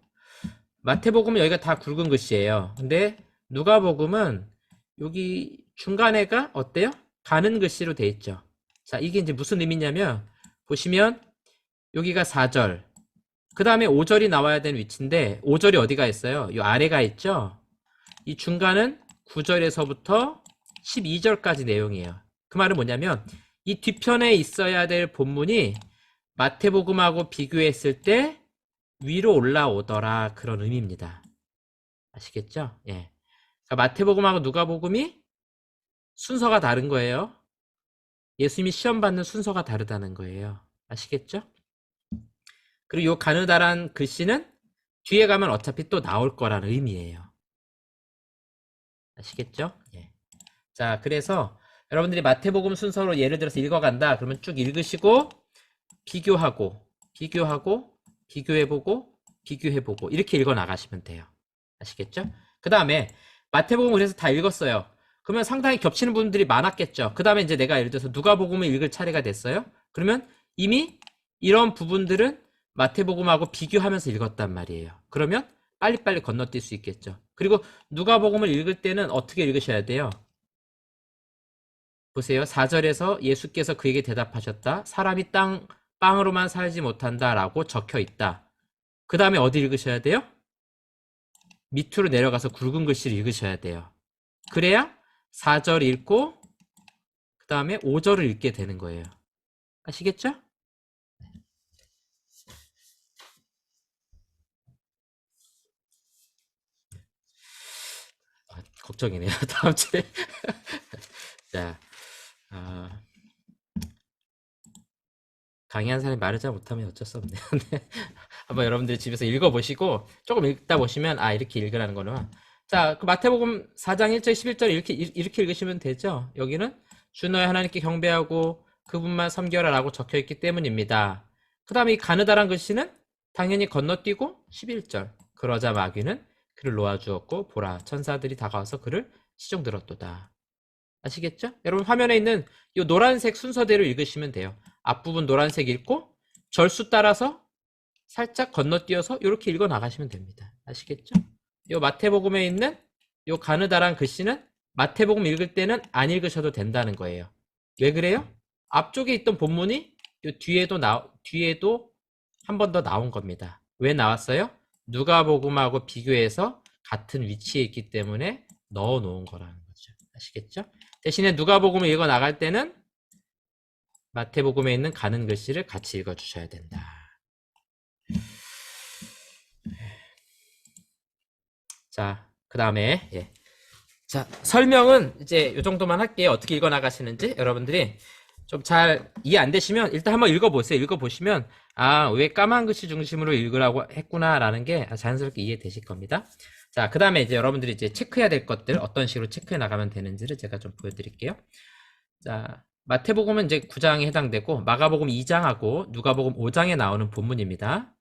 마태복음은 여기가 다 굵은 글씨예요. 근데 누가복음은 여기 중간에가 어때요? 가는 글씨로 돼 있죠. 자, 이게 이제 무슨 의미냐면 보시면 여기가 4절, 그 다음에 5절이 나와야 되는 위치인데 5절이 어디가 있어요? 이 아래가 있죠. 이 중간은 9절에서부터 12절까지 내용이에요. 그 말은 뭐냐면 이 뒤편에 있어야 될 본문이 마태복음하고 비교했을 때 위로 올라오더라, 그런 의미입니다. 아시겠죠? 예. 그러니까 마태복음하고 누가복음이 순서가 다른 거예요. 예수님이 시험 받는 순서가 다르다는 거예요. 아시겠죠? 그리고 요 가느다란 글씨는 뒤에 가면 어차피 또 나올 거라는 의미예요. 아시겠죠? 예. 자, 그래서 여러분들이 마태복음 순서로 예를 들어서 읽어간다 그러면 쭉 읽으시고 비교하고 비교해보고 비교해보고 이렇게 읽어 나가시면 돼요. 아시겠죠? 그 다음에 마태복음을 그래서 다 읽었어요. 그러면 상당히 겹치는 부분들이 많았겠죠. 그 다음에 이제 내가 예를 들어서 누가복음을 읽을 차례가 됐어요. 그러면 이미 이런 부분들은 마태복음하고 비교하면서 읽었단 말이에요. 그러면 빨리빨리 건너뛸 수 있겠죠. 그리고 누가복음을 읽을 때는 어떻게 읽으셔야 돼요? 보세요. 4절에서 예수께서 그에게 대답하셨다. 사람이 빵으로만 살지 못한다 라고 적혀 있다. 그 다음에 어디 읽으셔야 돼요? 밑으로 내려가서 굵은 글씨를 읽으셔야 돼요. 그래야 4절 읽고 그 다음에 5절을 읽게 되는 거예요. 아시겠죠? 걱정이네요. 다음 주에. 자, 강의한 사람이 말을 잘 못하면 어쩔 수 없네요. 네. 한번 여러분들이 집에서 읽어보시고 조금 읽다 보시면 이렇게 읽으라는 거는. 자, 그 마태복음 4장 1절 11절 이렇게 읽으시면 되죠. 여기는 주 너의 하나님께 경배하고 그분만 섬겨라 라고 적혀있기 때문입니다. 그 다음에 이 가느다란 글씨는 당연히 건너뛰고 11절, 그러자 마귀는 그를 놓아주었고 보라 천사들이 다가와서 그를 시종들었도다. 아시겠죠? 여러분 화면에 있는 이 노란색 순서대로 읽으시면 돼요. 앞부분 노란색 읽고 절수 따라서 살짝 건너뛰어서 이렇게 읽어 나가시면 됩니다. 아시겠죠? 이 마태복음에 있는 이 가느다란 글씨는 마태복음 읽을 때는 안 읽으셔도 된다는 거예요. 왜 그래요? 앞쪽에 있던 본문이 이 뒤에도 한 번 더 나온 겁니다. 왜 나왔어요? 누가복음하고 비교해서 같은 위치에 있기 때문에 넣어 놓은 거라는 거죠. 아시겠죠? 대신에 누가복음을 읽어 나갈 때는 마태복음에 있는 가는 글씨를 같이 읽어 주셔야 된다. 자, 그 다음에 자, 설명은 이제 이 정도만 할게요. 어떻게 읽어 나가시는지 여러분들이 좀 잘 이해 안 되시면 일단 한번 읽어보세요. 읽어보시면 왜 까만 글씨 중심으로 읽으라고 했구나라는 게 자연스럽게 이해되실 겁니다. 자, 그 다음에 이제 여러분들이 이제 체크해야 될 것들 어떤 식으로 체크해 나가면 되는지를 제가 좀 보여드릴게요. 자, 마태복음은 이제 9장에 해당되고 마가복음 2장하고 누가복음 5장에 나오는 본문입니다.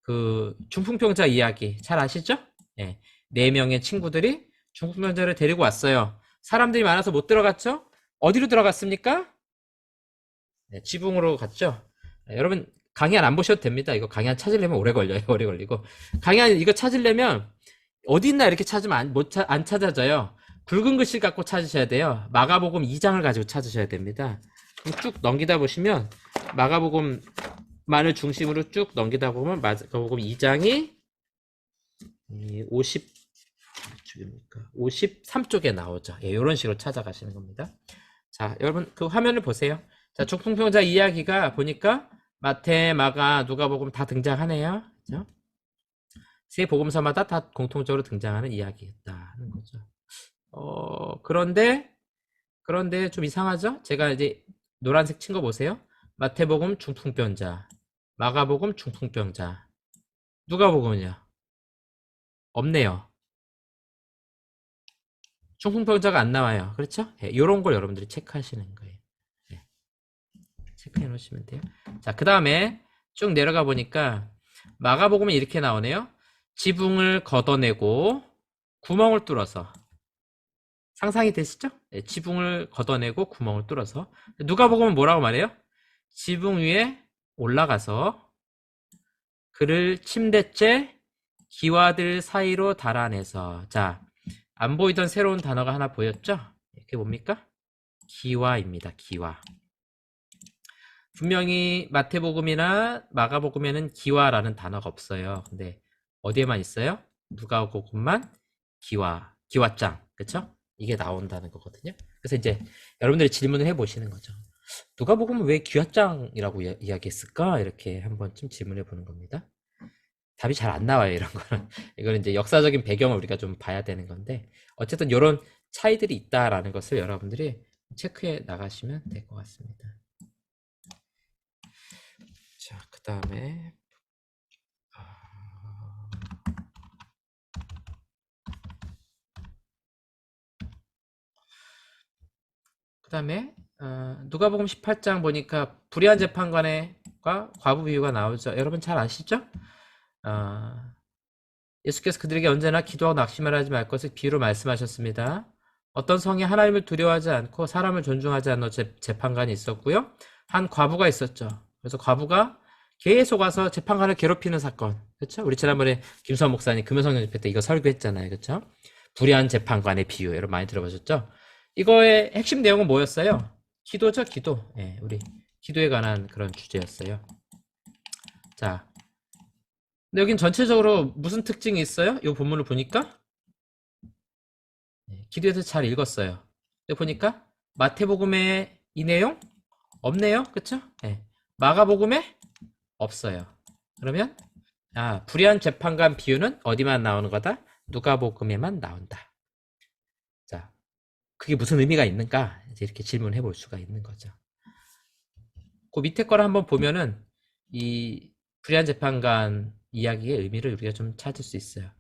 그 중풍병자 이야기 잘 아시죠? 네, 4명의 친구들이 중풍병자를 데리고 왔어요. 사람들이 많아서 못 들어갔죠? 어디로 들어갔습니까? 네, 지붕으로 갔죠? 여러분 강의안 안 보셔도 됩니다. 이거 강의안 찾으려면 오래 걸려요. 오래 걸리고 강의안 이거 찾으려면 어디 있나 이렇게 찾으면 안 찾아져요. 굵은 글씨 갖고 찾으셔야 돼요. 마가복음 2장을 가지고 찾으셔야 됩니다. 그럼 쭉 넘기다 보시면 마가복음만을 중심으로 쭉 넘기다 보면 마가복음 2장이 이 53쪽에 나오죠. 예, 이런 식으로 찾아가시는 겁니다. 자, 여러분 그 화면을 보세요. 자, 중풍병자 이야기가 보니까 마태, 마가, 누가복음 다 등장하네요. 그죠? 세 복음서마다 다 공통적으로 등장하는 이야기였다는 거죠. 그런데 좀 이상하죠? 제가 이제 노란색 친 거 보세요. 마태복음 중풍병자, 마가복음 중풍병자, 누가복음은요? 없네요. 중풍병자가 안 나와요. 그렇죠? 예, 이런 걸 여러분들이 체크하시는 거예요. 예, 체크해 놓으시면 돼요. 자, 그 다음에 쭉 내려가 보니까 마가복음은 이렇게 나오네요. 지붕을 걷어내고 구멍을 뚫어서. 상상이 되시죠? 예, 지붕을 걷어내고 구멍을 뚫어서. 누가복음은 뭐라고 말해요? 지붕 위에 올라가서 그를 침대째 기와들 사이로 달아내서. 자, 안 보이던 새로운 단어가 하나 보였죠? 이게 뭡니까? 기와입니다. 기와. 분명히 마태복음이나 마가복음에는 기와라는 단어가 없어요. 근데 어디에만 있어요? 누가복음만 기와, 기와장, 그쵸? 이게 나온다는 거거든요. 그래서 이제 여러분들이 질문을 해보시는 거죠. 누가복음은 왜 기와장이라고 이야기했을까? 이렇게 한번쯤 질문해 보는 겁니다. 답이 잘 안 나와요, 이런 거는. 이거는 이제 역사적인 배경을 우리가 좀 봐야 되는 건데, 어쨌든 이런 차이들이 있다라는 것을 여러분들이 체크해 나가시면 될 것 같습니다. 자, 그 다음에 누가복음 18장 보니까 불의한 재판관과 과부 비유가 나오죠. 여러분 잘 아시죠? 예수께서 그들에게 언제나 기도하고 낙심하지 말 것을 비유로 말씀하셨습니다. 어떤 성이 하나님을 두려워하지 않고 사람을 존중하지 않는 재판관이 있었고요. 한 과부가 있었죠. 그래서 과부가 계속 와서 재판관을 괴롭히는 사건. 그렇죠? 우리 지난번에 김수환 목사님 금요성령 집회 때 이거 설교했잖아요. 그렇죠? 불의한 재판관의 비유. 여러분 많이 들어보셨죠? 이거의 핵심 내용은 뭐였어요? 기도죠, 기도. 예, 우리 기도에 관한 그런 주제였어요. 자, 근데 여긴 전체적으로 무슨 특징이 있어요? 이 본문을 보니까 기도에서 잘 읽었어요. 여기 보니까 마태복음에 이 내용 없네요, 그쵸? 네. 마가복음에 없어요. 그러면 불의한 재판관 비유는 어디만 나오는 거다? 누가복음에만 나온다. 자, 그게 무슨 의미가 있는가? 이제 이렇게 질문해 볼 수가 있는 거죠. 그 밑에 거를 한번 보면은 이 불의한 재판관 이야기의 의미를 우리가 좀 찾을 수 있어요.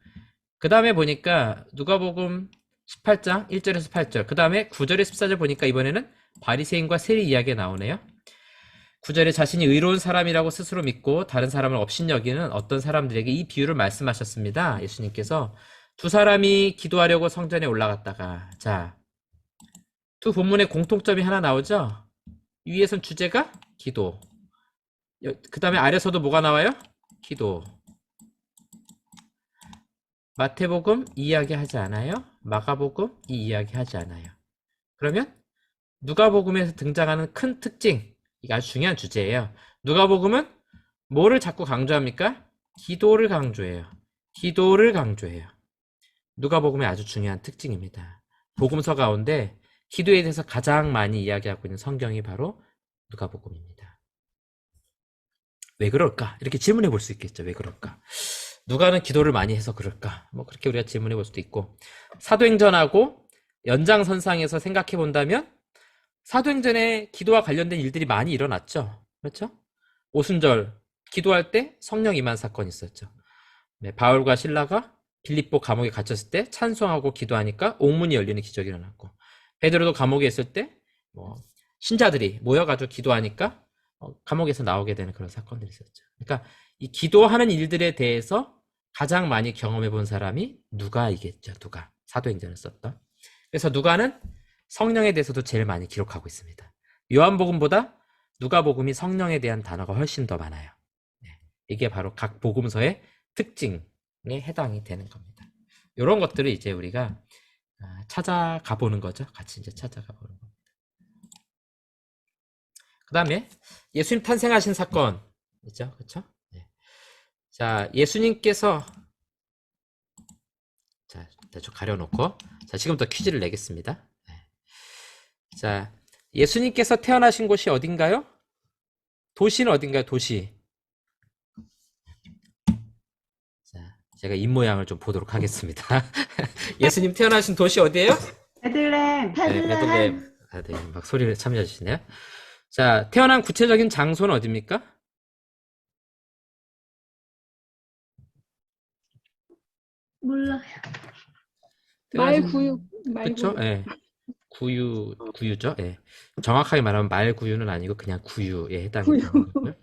그 다음에 보니까 누가복음 18장 1절에서 8절, 그 다음에 9절에서 14절 보니까 이번에는 바리새인과 세리 이야기가 나오네요. 9절에 자신이 의로운 사람이라고 스스로 믿고 다른 사람을 업신여기는 어떤 사람들에게 이 비유를 말씀하셨습니다. 예수님께서 두 사람이 기도하려고 성전에 올라갔다가, 자, 두 본문의 공통점이 하나 나오죠? 위에선 주제가 기도, 그 다음에 아래서도 뭐가 나와요? 기도. 마태복음 이 이야기 하지 않아요? 마가복음 이 이야기 하지 않아요. 그러면 누가복음에서 등장하는 큰 특징, 이게 아주 중요한 주제예요. 누가복음은 뭐를 자꾸 강조합니까? 기도를 강조해요. 기도를 강조해요. 누가복음의 아주 중요한 특징입니다. 복음서 가운데 기도에 대해서 가장 많이 이야기하고 있는 성경이 바로 누가복음입니다. 왜 그럴까? 이렇게 질문해 볼 수 있겠죠. 왜 그럴까? 누가는 기도를 많이 해서 그럴까? 뭐 그렇게 우리가 질문해 볼 수도 있고, 사도행전하고 연장선상에서 생각해 본다면 사도행전에 기도와 관련된 일들이 많이 일어났죠. 그렇죠? 오순절 기도할 때 성령 임한 사건이 있었죠. 네, 바울과 실라가 빌립보 감옥에 갇혔을 때 찬송하고 기도하니까 옥문이 열리는 기적이 일어났고, 베드로도 감옥에 있을 때 신자들이 모여가지고 기도하니까 감옥에서 나오게 되는 그런 사건들이 있었죠. 그러니까 이 기도하는 일들에 대해서 가장 많이 경험해 본 사람이 누가이겠죠. 누가 사도행전을 썼던. 그래서 누가는 성령에 대해서도 제일 많이 기록하고 있습니다. 요한복음보다 누가복음이 성령에 대한 단어가 훨씬 더 많아요. 네, 이게 바로 각 복음서의 특징에 해당이 되는 겁니다. 이런 것들을 이제 우리가 찾아가 보는 거죠. 같이 이제 찾아가 보는 겁니다. 그 다음에 예수님 탄생하신 사건 있죠. 그렇죠? 네. 자, 예수님께서 자, 대충 가려놓고. 자, 지금부터 퀴즈를 내겠습니다. 네. 자, 예수님께서 태어나신 곳이 어딘가요? 도시는 어딘가요? 도시. 자, 제가 입모양을 좀 보도록 하겠습니다. 예수님 태어나신 도시 어디예요? 베들렘. 네, 베들레헴. 아, 네, 막 소리를 참여해 주시네요. 자, 태어난 구체적인 장소는 어디입니까? 몰라요. 태어나신- 말구육. 그쵸? 예. 구유죠. 예. 정확하게 말하면 말구유는 아니고 그냥 구유에 해당이 구유. 되는 거고요.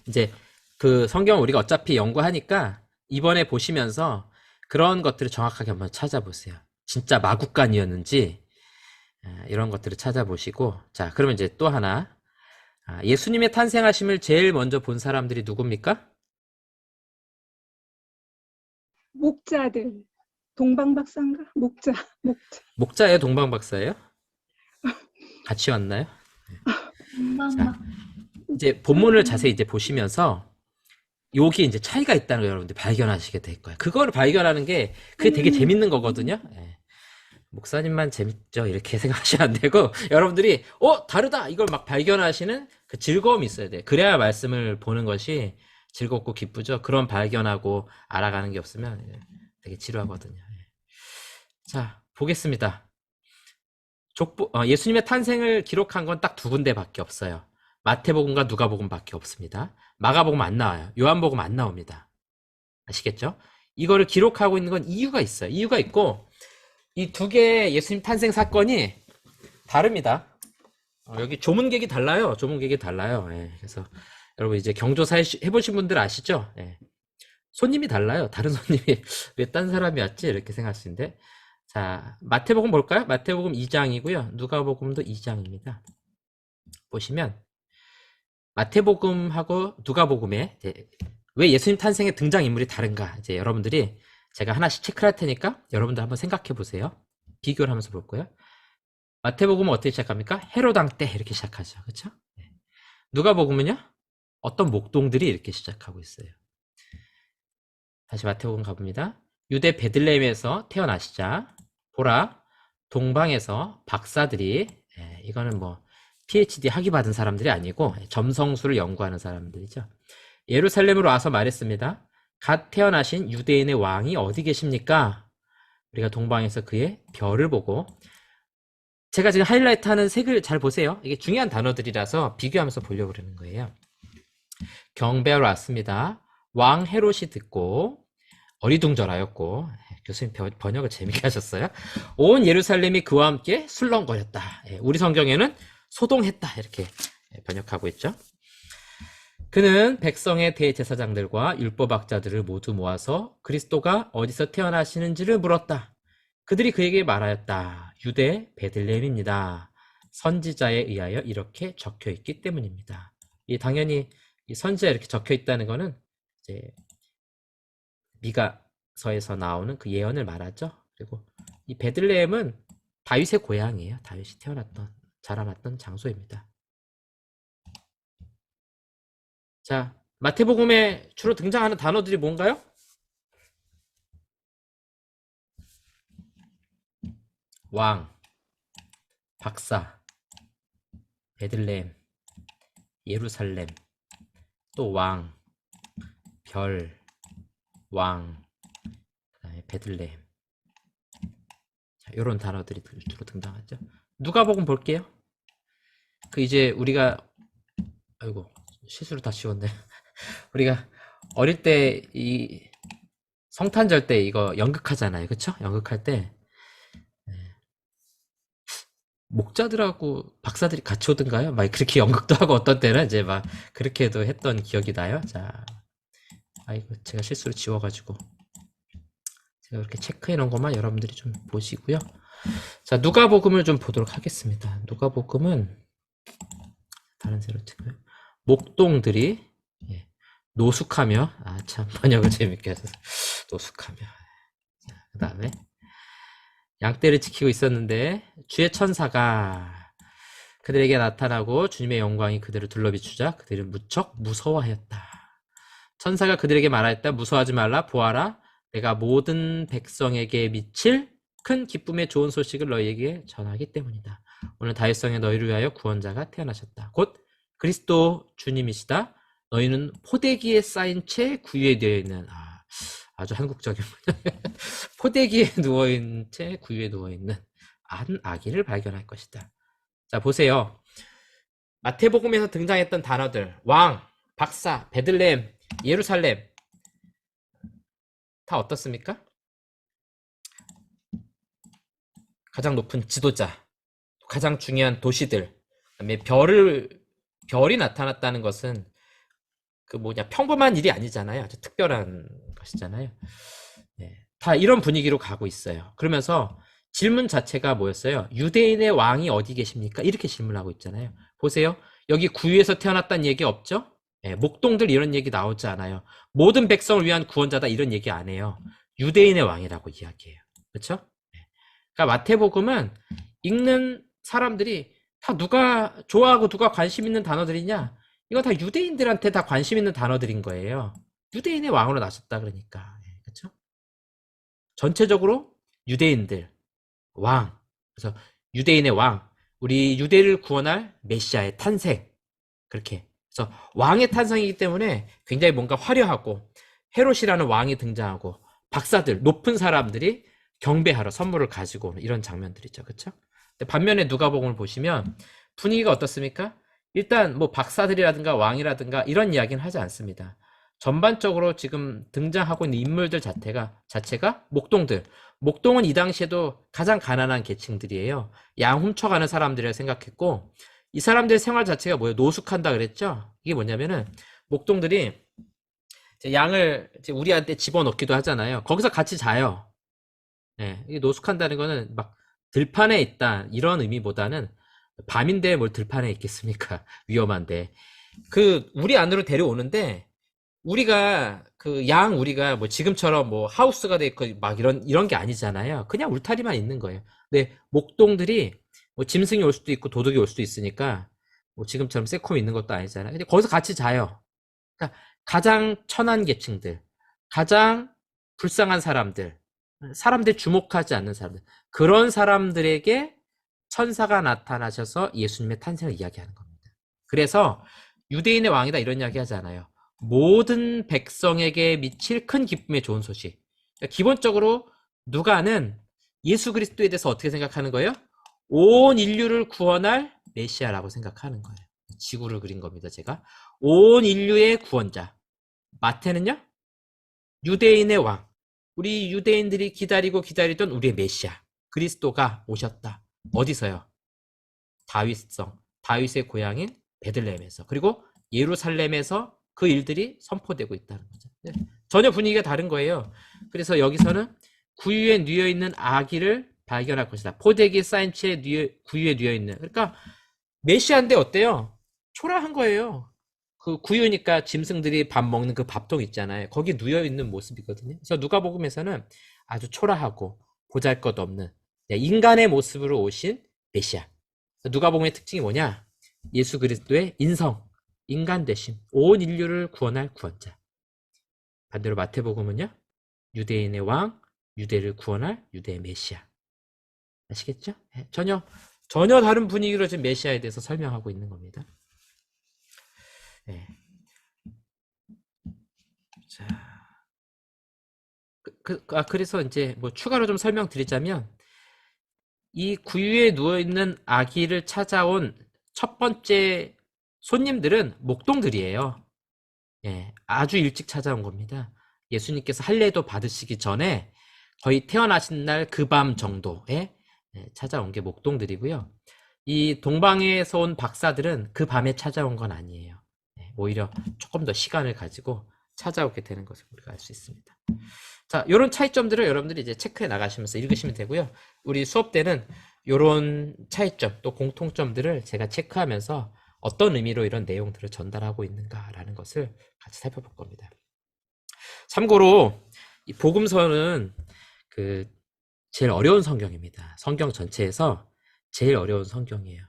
이제 그 성경 우리가 어차피 연구하니까 이번에 보시면서 그런 것들을 정확하게 한번 찾아보세요. 진짜 마구간이었는지 이런 것들을 찾아보시고. 자, 그러면 이제 또 하나. 예수님의 탄생하심을 제일 먼저 본 사람들이 누굽니까? 목자들. 동방박사인가? 목자. 목자예요, 동방박사예요? 같이 왔나요? 자, 이제 본문을 자세히 이제 보시면서 여기 이제 차이가 있다는 걸 여러분들 발견하시게 될 거예요. 그거를 발견하는 게 그게 되게 재밌는 거거든요. 예. 목사님만 재밌죠? 이렇게 생각하시면 안 되고 여러분들이 다르다! 이걸 막 발견하시는 그 즐거움이 있어야 돼요. 그래야 말씀을 보는 것이 즐겁고 기쁘죠. 그런 발견하고 알아가는 게 없으면 되게 지루하거든요. 예. 자, 보겠습니다. 예수님의 탄생을 기록한 건 딱 두 군데밖에 없어요. 마태복음과 누가복음밖에 없습니다. 마가복음 안 나와요. 요한복음 안 나옵니다. 아시겠죠? 이거를 기록하고 있는 건 이유가 있어요. 이유가 있고 이 두 개의 예수님 탄생 사건이 다릅니다. 여기 조문객이 달라요. 조문객이 달라요. 예, 그래서 여러분 이제 경조사 해보신 분들 아시죠? 예. 손님이 달라요. 다른 손님이 왜 딴 사람이 왔지? 이렇게 생각하시는데. 자, 마태복음 볼까요? 마태복음 2장이고요. 누가복음도 2장입니다. 보시면 마태복음하고 누가복음에 왜 예수님 탄생의 등장인물이 다른가? 이제 여러분들이 제가 하나씩 체크를 할 테니까 여러분들 한번 생각해 보세요. 비교를 하면서 볼 거예요. 마태복음은 어떻게 시작합니까? 헤로당 때 이렇게 시작하죠. 그렇죠? 누가복음은요? 어떤 목동들이 이렇게 시작하고 있어요. 다시 마태복음 가봅니다. 유대 베들레헴에서 태어나시자 보라 동방에서 박사들이 이거는 뭐 PhD 학위 받은 사람들이 아니고 점성술을 연구하는 사람들이죠. 예루살렘으로 와서 말했습니다. 갓 태어나신 유대인의 왕이 어디 계십니까? 우리가 동방에서 그의 별을 보고. 제가 지금 하이라이트하는 색을 잘 보세요. 이게 중요한 단어들이라서 비교하면서 보려고 그러는 거예요. 경배하러 왔습니다. 왕 헤롯이 듣고 어리둥절하였고. 교수님 번역을 재밌게 하셨어요. 온 예루살렘이 그와 함께 술렁거렸다. 우리 성경에는 소동했다 이렇게 번역하고 있죠. 그는 백성의 대제사장들과 율법학자들을 모두 모아서 그리스도가 어디서 태어나시는지를 물었다. 그들이 그에게 말하였다. 유대 베들레헴입니다. 선지자에 의하여 이렇게 적혀 있기 때문입니다. 당연히 이 선지자에 이렇게 적혀 있다는 것은 이제 미가서에서 나오는 그 예언을 말하죠. 그리고 이 베들레헴은 다윗의 고향이에요. 다윗이 자라났던 장소입니다. 자, 마태복음에 주로 등장하는 단어들이 뭔가요? 왕, 박사, 베들레헴, 예루살렘, 또 왕, 별, 왕, 그다음에 베들레헴. 자, 이런 단어들이 주로 등장하죠. 누가복음 볼게요. 이제 우리가 아이고 실수로 다 지웠네. 우리가 어릴 때 이 성탄절 때 이거 연극하잖아요. 그쵸? 연극할 때 목자들하고 박사들이 같이 오던가요? 막 그렇게 연극도 하고 어떤 때는 이제 막 그렇게도 했던 기억이 나요. 자, 아이고 제가 실수로 지워가지고 제가 이렇게 체크해 놓은 것만 여러분들이 좀 보시고요. 자, 누가복음을 좀 보도록 하겠습니다. 누가복음은 다른 새로 찍어요. 목동들이 노숙하며 참 번역을 재밌게 하셔서 노숙하며. 그 다음에 양떼를 지키고 있었는데 주의 천사가 그들에게 나타나고 주님의 영광이 그들을 둘러비추자 그들은 무척 무서워하였다. 천사가 그들에게 말하였다. 무서워하지 말라. 보아라. 내가 모든 백성에게 미칠 큰 기쁨의 좋은 소식을 너희에게 전하기 때문이다. 오늘 다윗성에 너희를 위하여 구원자가 태어나셨다. 곧 그리스도 주님이시다. 너희는 포대기에 쌓인 채 구유에 누워 있는 아주 한국적인 포대기에 누워있는 채 구유에 누워있는 한 아기를 발견할 것이다. 자, 보세요. 마태복음에서 등장했던 단어들 왕, 박사, 베들레헴, 예루살렘 다 어떻습니까? 가장 높은 지도자, 가장 중요한 도시들, 그다음에 별이 나타났다는 것은 평범한 일이 아니잖아요. 아주 특별한 것이잖아요. 네, 다 이런 분위기로 가고 있어요. 그러면서 질문 자체가 뭐였어요? 유대인의 왕이 어디 계십니까? 이렇게 질문하고 있잖아요. 보세요. 여기 구유에서 태어났다는 얘기 없죠? 네, 목동들 이런 얘기 나오지 않아요. 모든 백성을 위한 구원자다 이런 얘기 안 해요. 유대인의 왕이라고 이야기해요. 그렇죠? 네. 그러니까 마태복음은 읽는 사람들이 다 누가 좋아하고 누가 관심 있는 단어들이냐? 이건 다 유대인들한테 다 관심 있는 단어들인 거예요. 유대인의 왕으로 나섰다 그러니까. 그렇죠? 전체적으로 유대인들 왕. 그래서 유대인의 왕. 우리 유대를 구원할 메시아의 탄생. 그렇게. 그래서 왕의 탄생이기 때문에 굉장히 뭔가 화려하고 헤롯이라는 왕이 등장하고 박사들, 높은 사람들이 경배하러 선물을 가지고 오는 이런 장면들이죠. 그렇죠? 반면에 누가복음을 보시면 분위기가 어떻습니까? 일단 뭐 박사들이라든가 왕이라든가 이런 이야기는 하지 않습니다. 전반적으로 지금 등장하고 있는 인물들 자체가 목동들. 목동은 이 당시에도 가장 가난한 계층들이에요. 양 훔쳐가는 사람들이라 생각했고 이 사람들의 생활 자체가 뭐예요? 노숙한다 그랬죠? 이게 뭐냐면은 목동들이 이제 양을 이제 우리한테 집어넣기도 하잖아요. 거기서 같이 자요. 네, 이게 노숙한다는 거는 막 들판에 있다 이런 의미보다는 밤인데 뭘 들판에 있겠습니까? 위험한데. 우리 안으로 데려오는데 우리가 우리가 뭐 지금처럼 뭐 하우스가 돼 있고 막 이런 게 아니잖아요. 그냥 울타리만 있는 거예요. 근데 목동들이 뭐 짐승이 올 수도 있고 도둑이 올 수도 있으니까 뭐 지금처럼 세콤 있는 것도 아니잖아요. 근데 거기서 같이 자요. 그러니까 가장 천한 계층들, 가장 불쌍한 사람들 주목하지 않는 사람들, 그런 사람들에게 천사가 나타나셔서 예수님의 탄생을 이야기하는 겁니다. 그래서 유대인의 왕이다 이런 이야기 하지 않아요. 모든 백성에게 미칠 큰 기쁨의 좋은 소식. 그러니까 기본적으로 누가는 예수 그리스도에 대해서 어떻게 생각하는 거예요? 온 인류를 구원할 메시아라고 생각하는 거예요. 지구를 그린 겁니다, 제가. 온 인류의 구원자. 마태는요? 유대인의 왕. 우리 유대인들이 기다리던 우리의 메시아. 그리스도가 오셨다. 어디서요? 다윗의 고향인 베들레헴에서. 그리고 예루살렘에서 그 일들이 선포되고 있다는 거죠. 전혀 분위기가 다른 거예요. 그래서 여기서는 구유에 누워있는 아기를 발견할 것이다. 포대기에 쌓인 채 구유에 누워있는. 그러니까 메시아인데 어때요? 초라한 거예요. 그 구유니까 짐승들이 밥 먹는 그 밥통 있잖아요. 거기 누워있는 모습이거든요. 그래서 누가복음에서는 아주 초라하고 보잘것없는 인간의 모습으로 오신 메시아. 누가복음의 특징이 뭐냐? 예수 그리스도의 인성, 인간 되심, 온 인류를 구원할 구원자. 반대로 마태복음은요? 유대인의 왕, 유대를 구원할 유대의 메시아. 아시겠죠? 전혀 다른 분위기로 지금 메시아에 대해서 설명하고 있는 겁니다. 네. 자, 그래서 이제 뭐 추가로 좀 설명드리자면 이 구유에 누워있는 아기를 찾아온 첫 번째 손님들은 목동들이에요. 예, 아주 일찍 찾아온 겁니다. 예수님께서 할례도 받으시기 전에 거의 태어나신 날 그 밤 정도에 찾아온 게 목동들이고요. 이 동방에서 온 박사들은 그 밤에 찾아온 건 아니에요. 오히려 조금 더 시간을 가지고 찾아오게 되는 것을 우리가 알 수 있습니다. 자, 이런 차이점들을 여러분들이 이제 체크해 나가시면서 읽으시면 되고요. 우리 수업 때는 이런 차이점 또 공통점들을 제가 체크하면서 어떤 의미로 이런 내용들을 전달하고 있는가라는 것을 같이 살펴볼 겁니다. 참고로 이 복음서는 제일 어려운 성경입니다. 성경 전체에서 제일 어려운 성경이에요.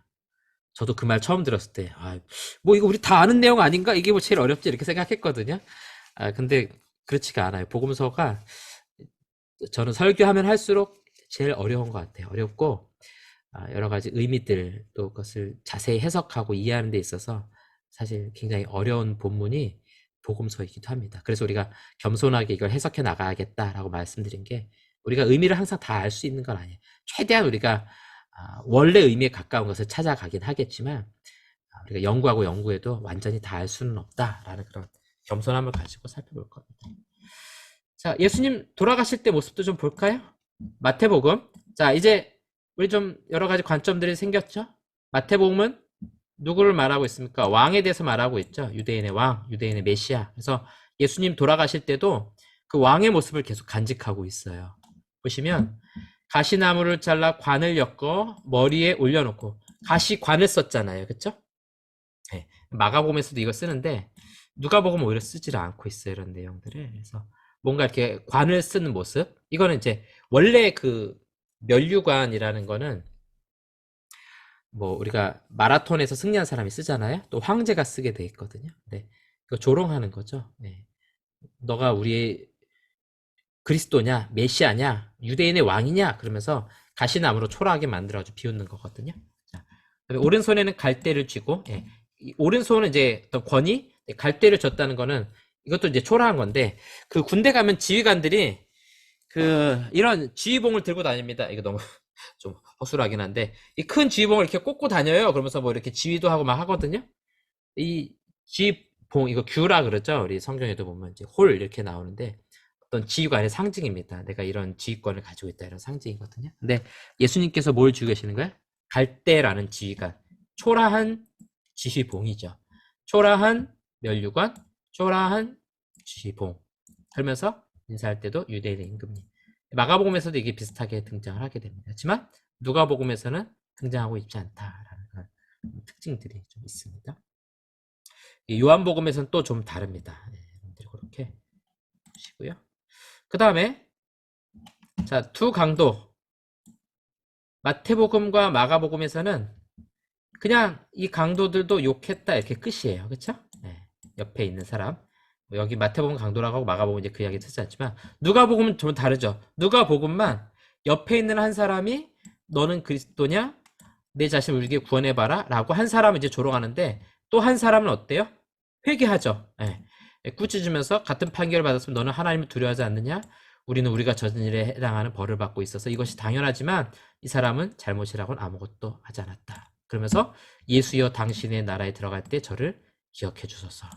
저도 그 말 처음 들었을 때, 뭐 이거 우리 다 아는 내용 아닌가? 이게 뭐 제일 어렵지? 이렇게 생각했거든요. 근데 그렇지가 않아요. 복음서가 저는 설교하면 할수록 제일 어려운 것 같아요. 어렵고 여러 가지 의미들 또 그것을 자세히 해석하고 이해하는 데 있어서 사실 굉장히 어려운 본문이 복음서이기도 합니다. 그래서 우리가 겸손하게 이걸 해석해 나가야겠다라고 말씀드린 게 우리가 의미를 항상 다 알 수 있는 건 아니에요. 최대한 우리가 원래 의미에 가까운 것을 찾아가긴 하겠지만 우리가 연구하고 연구해도 완전히 다 알 수는 없다라는 그런 겸손함을 가지고 살펴볼 겁니다. 자, 예수님 돌아가실 때 모습도 좀 볼까요? 마태복음. 자, 이제 우리 좀 여러 가지 관점들이 생겼죠? 마태복음은 누구를 말하고 있습니까? 왕에 대해서 말하고 있죠. 유대인의 왕, 유대인의 메시아. 그래서 예수님 돌아가실 때도 그 왕의 모습을 계속 간직하고 있어요. 보시면 가시나무를 잘라 관을 엮어 머리에 올려놓고 가시관을 썼잖아요. 그쵸? 네. 마가복음에서도 이거 쓰는데 누가복음은 오히려 쓰지를 않고 있어요. 이런 내용들을. 그래서 뭔가 이렇게 관을 쓰는 모습. 이거는 이제 원래 그 면류관이라는 거는 뭐 우리가 마라톤에서 승리한 사람이 쓰잖아요. 또 황제가 쓰게 돼 있거든요. 네. 이거 조롱하는 거죠. 네. 너가 우리의 그리스도냐, 메시아냐, 유대인의 왕이냐 그러면서 가시나무로 초라하게 만들어가지고 비웃는 거거든요. 자, 오른손에는 갈대를 쥐고, 예. 이 오른손은 이제 어떤 권위, 갈대를 줬다는 거는 이것도 이제 초라한 건데 그 군대 가면 지휘관들이 그 이런 지휘봉을 들고 다닙니다. 이거 너무 좀 허술하긴 한데 이 큰 지휘봉을 이렇게 꽂고 다녀요. 그러면서 뭐 이렇게 지휘도 하고 막 하거든요. 이 지휘봉 이거 규라 그러죠. 우리 성경에도 보면 이제 홀 이렇게 나오는데 어떤 지휘관의 상징입니다. 내가 이런 지휘권을 가지고 있다 이런 상징이거든요. 근데 예수님께서 뭘 쥐고 계시는 거예요? 갈대라는 지휘관, 초라한 지휘봉이죠. 초라한 면류관, 초라한 지휘봉. 그러면서 인사할 때도 유대인의 임금님. 마가복음에서도 이게 비슷하게 등장을 하게 됩니다. 하지만 누가복음에서는 등장하고 있지 않다라는 그런 특징들이 좀 있습니다. 요한복음에서는 또 좀 다릅니다. 네, 여러분들이 그렇게 보시고요. 그 다음에 자, 두 강도 마태복음과 마가복음에서는 그냥 이 강도들도 욕했다 이렇게 끝이에요. 그쵸? 네, 옆에 있는 사람 여기 마태복음 강도라고 하고 마가복음 이제 그 이야기 듣지 않지만 누가복음은 좀 다르죠. 누가복음만 옆에 있는 한 사람이 너는 그리스도냐? 내 자신을 우리에게 구원해봐라 라고 한 사람은 이제 조롱하는데 또 한 사람은 어때요? 회개하죠. 네. 꾸짖으면서 같은 판결을 받았으면 너는 하나님을 두려워하지 않느냐? 우리는 우리가 젖은 일에 해당하는 벌을 받고 있어서 이것이 당연하지만 이 사람은 잘못이라고는 아무것도 하지 않았다. 그러면서 예수여 당신의 나라에 들어갈 때 저를 기억해 주소서.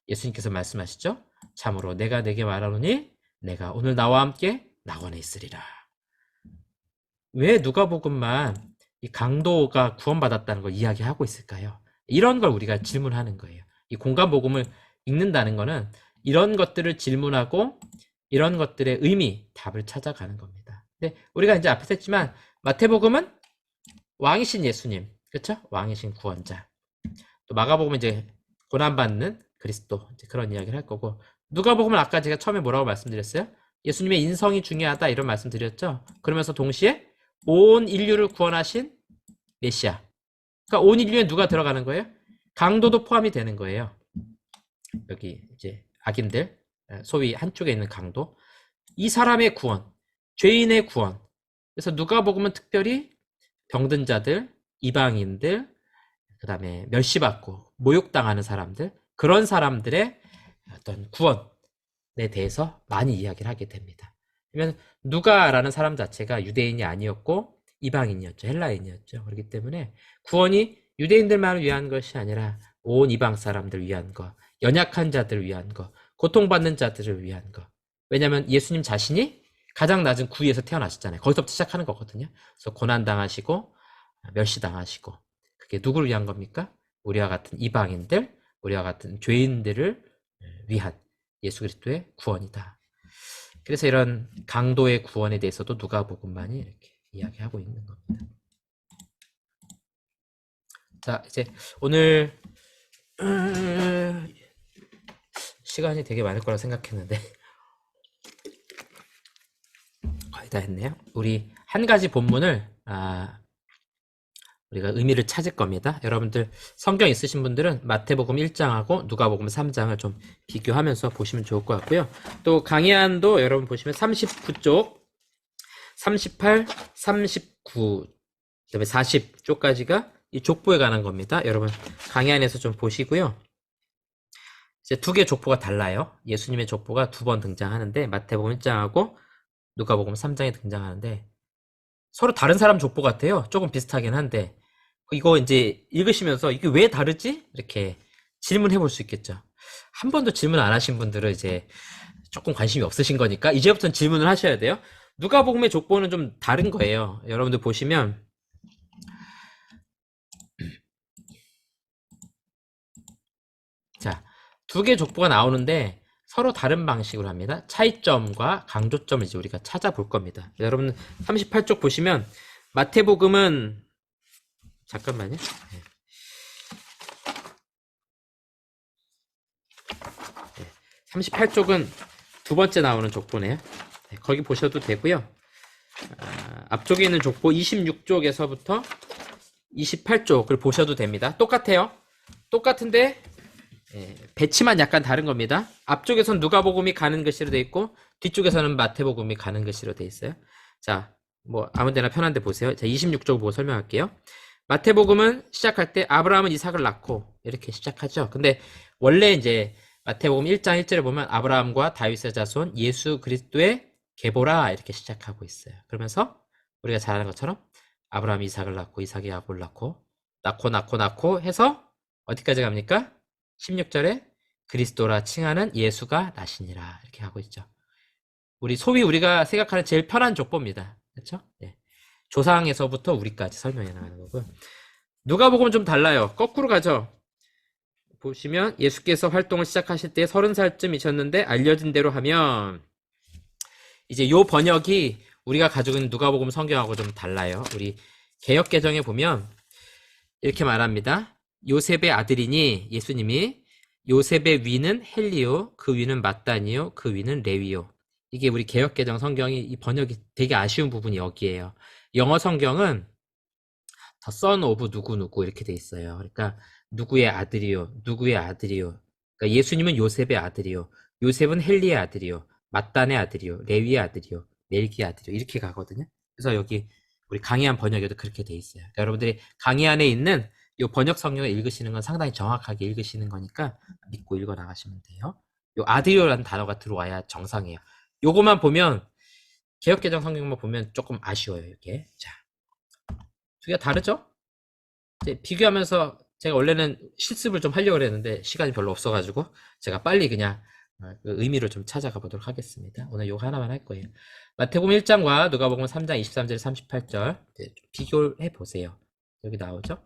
예수님께서 말씀하시죠. 참으로 내가 내게 말하노니 내가 오늘 나와 함께 낙원에 있으리라. 왜 누가복음만 이 강도가 구원받았다는 걸 이야기하고 있을까요? 이런 걸 우리가 질문하는 거예요. 이 공간복음을 읽는다는 거는 이런 것들을 질문하고 이런 것들의 의미, 답을 찾아가는 겁니다. 근데 우리가 이제 앞에서 했지만 마태복음은 왕이신 예수님, 그렇죠? 왕이신 구원자. 또 마가복음은 이제 고난받는 그리스도, 이제 그런 이야기를 할 거고, 누가복음은 아까 제가 처음에 뭐라고 말씀드렸어요? 예수님의 인성이 중요하다 이런 말씀 드렸죠. 그러면서 동시에 온 인류를 구원하신 메시아. 그러니까 온 인류에 누가 들어가는 거예요? 강도도 포함이 되는 거예요. 여기 이제 악인들, 소위 한쪽에 있는 강도. 이 사람의 구원, 죄인의 구원. 그래서 누가복음은 특별히 병든 자들, 이방인들, 그 다음에 멸시받고 모욕당하는 사람들, 그런 사람들의 어떤 구원에 대해서 많이 이야기를 하게 됩니다. 그러면 누가라는 사람 자체가 유대인이 아니었고 이방인이었죠. 헬라인이었죠. 그렇기 때문에 구원이 유대인들만을 위한 것이 아니라 온 이방 사람들을 위한 것, 연약한 자들을 위한 것, 고통받는 자들을 위한 것. 왜냐하면 예수님 자신이 가장 낮은 구위에서 태어나셨잖아요. 거기서부터 시작하는 거거든요. 그래서 고난당하시고 멸시당하시고, 그게 누구를 위한 겁니까? 우리와 같은 이방인들, 우리와 같은 죄인들을 위한 예수 그리스도의 구원이다. 그래서 이런 강도의 구원에 대해서도 누가복음만이 이렇게 이야기하고 있는 겁니다. 자, 이제 오늘 시간이 되게 많을 거라 생각했는데 거의 다 했네요. 우리 한 가지 본문을 우리가 의미를 찾을 겁니다. 여러분들 성경 있으신 분들은 마태복음 1장하고 누가복음 3장을 좀 비교하면서 보시면 좋을 것 같고요. 또 강의안도 여러분 보시면 39쪽 38, 39, 그다음에 40쪽까지가 이 족보에 관한 겁니다. 여러분 강의 안에서 좀 보시고요. 이제 두 개의 족보가 달라요. 예수님의 족보가 두 번 등장하는데 마태복음 1장하고 누가복음 3장에 등장하는데 서로 다른 사람 족보 같아요. 조금 비슷하긴 한데 이거 이제 읽으시면서 이게 왜 다르지? 이렇게 질문해 볼 수 있겠죠. 한 번도 질문 안 하신 분들은 이제 조금 관심이 없으신 거니까 이제부터는 질문을 하셔야 돼요. 누가복음의 족보는 좀 다른 거예요. 여러분들 보시면 자, 두 개의 족보가 나오는데 서로 다른 방식으로 합니다. 차이점과 강조점을 이제 우리가 찾아볼 겁니다. 여러분 38쪽 보시면 마태복음은 잠깐만요. 네. 38쪽은 두 번째 나오는 족보네요. 네, 거기 보셔도 되고요. 앞쪽에 있는 족보 26쪽에서부터 28쪽을 보셔도 됩니다. 똑같아요. 똑같은데 배치만 약간 다른 겁니다. 앞쪽에서는 누가복음이 가는 글씨로 되어 있고 뒤쪽에서는 마태복음이 가는 글씨로 되어 있어요. 자, 뭐 아무데나 편한 데 보세요. 자, 26쪽 보고 설명할게요. 마태복음은 시작할 때 아브라함은 이삭을 낳고 이렇게 시작하죠. 근데 원래 이제 마태복음 1장 1절에 보면 아브라함과 다윗의 자손 예수 그리스도의 계보라 이렇게 시작하고 있어요. 그러면서 우리가 잘 아는 것처럼 아브라함이 이삭을 낳고 이삭이 야곱을 낳고 해서 어디까지 갑니까? 16절에 그리스도라 칭하는 예수가 나시니라 이렇게 하고 있죠. 소위 우리가 생각하는 제일 편한 족보입니다. 그렇죠? 네. 조상에서부터 우리까지 설명해 나가는 거고요. 누가복음은 좀 달라요. 거꾸로 가죠. 보시면 예수께서 활동을 시작하실 때 30살쯤이셨는데 알려진 대로 하면 이제 요 번역이 우리가 가지고 있는 누가복음 성경하고 좀 달라요. 우리 개역개정에 보면 이렇게 말합니다. 요셉의 아들이니 예수님이 요셉의 위는 헬리오, 그 위는 마따니요, 그 위는 레위요. 이게 우리 개역개정 성경이 이 번역이 되게 아쉬운 부분이 여기에요. 영어 성경은 The son of 누구누구 이렇게 돼 있어요. 그러니까 누구의 아들이요, 누구의 아들이요. 그러니까 예수님은 요셉의 아들이요, 요셉은 헬리의 아들이요, 마따의 아들이요, 레위의 아들이요, 멜기의 아들이요 이렇게 가거든요. 그래서 여기 우리 강의한 번역에도 그렇게 돼 있어요. 그러니까 여러분들이 강의 안에 있는 이 번역 성경을 읽으시는 건 상당히 정확하게 읽으시는 거니까 믿고 읽어 나가시면 돼요. 요 아들이요라는 단어가 들어와야 정상이에요. 요거만 보면 개역개정 성경만 보면 조금 아쉬워요. 이렇게 자, 두 개가 다르죠? 이제 비교하면서 제가 원래는 실습을 좀 하려고 했는데 시간이 별로 없어가지고 제가 빨리 그냥 그 의미를 좀 찾아가 보도록 하겠습니다. 오늘 요거 하나만 할 거예요. 마태복음 1장과 누가복음 3장 23절 38절 비교를 해보세요. 여기 나오죠?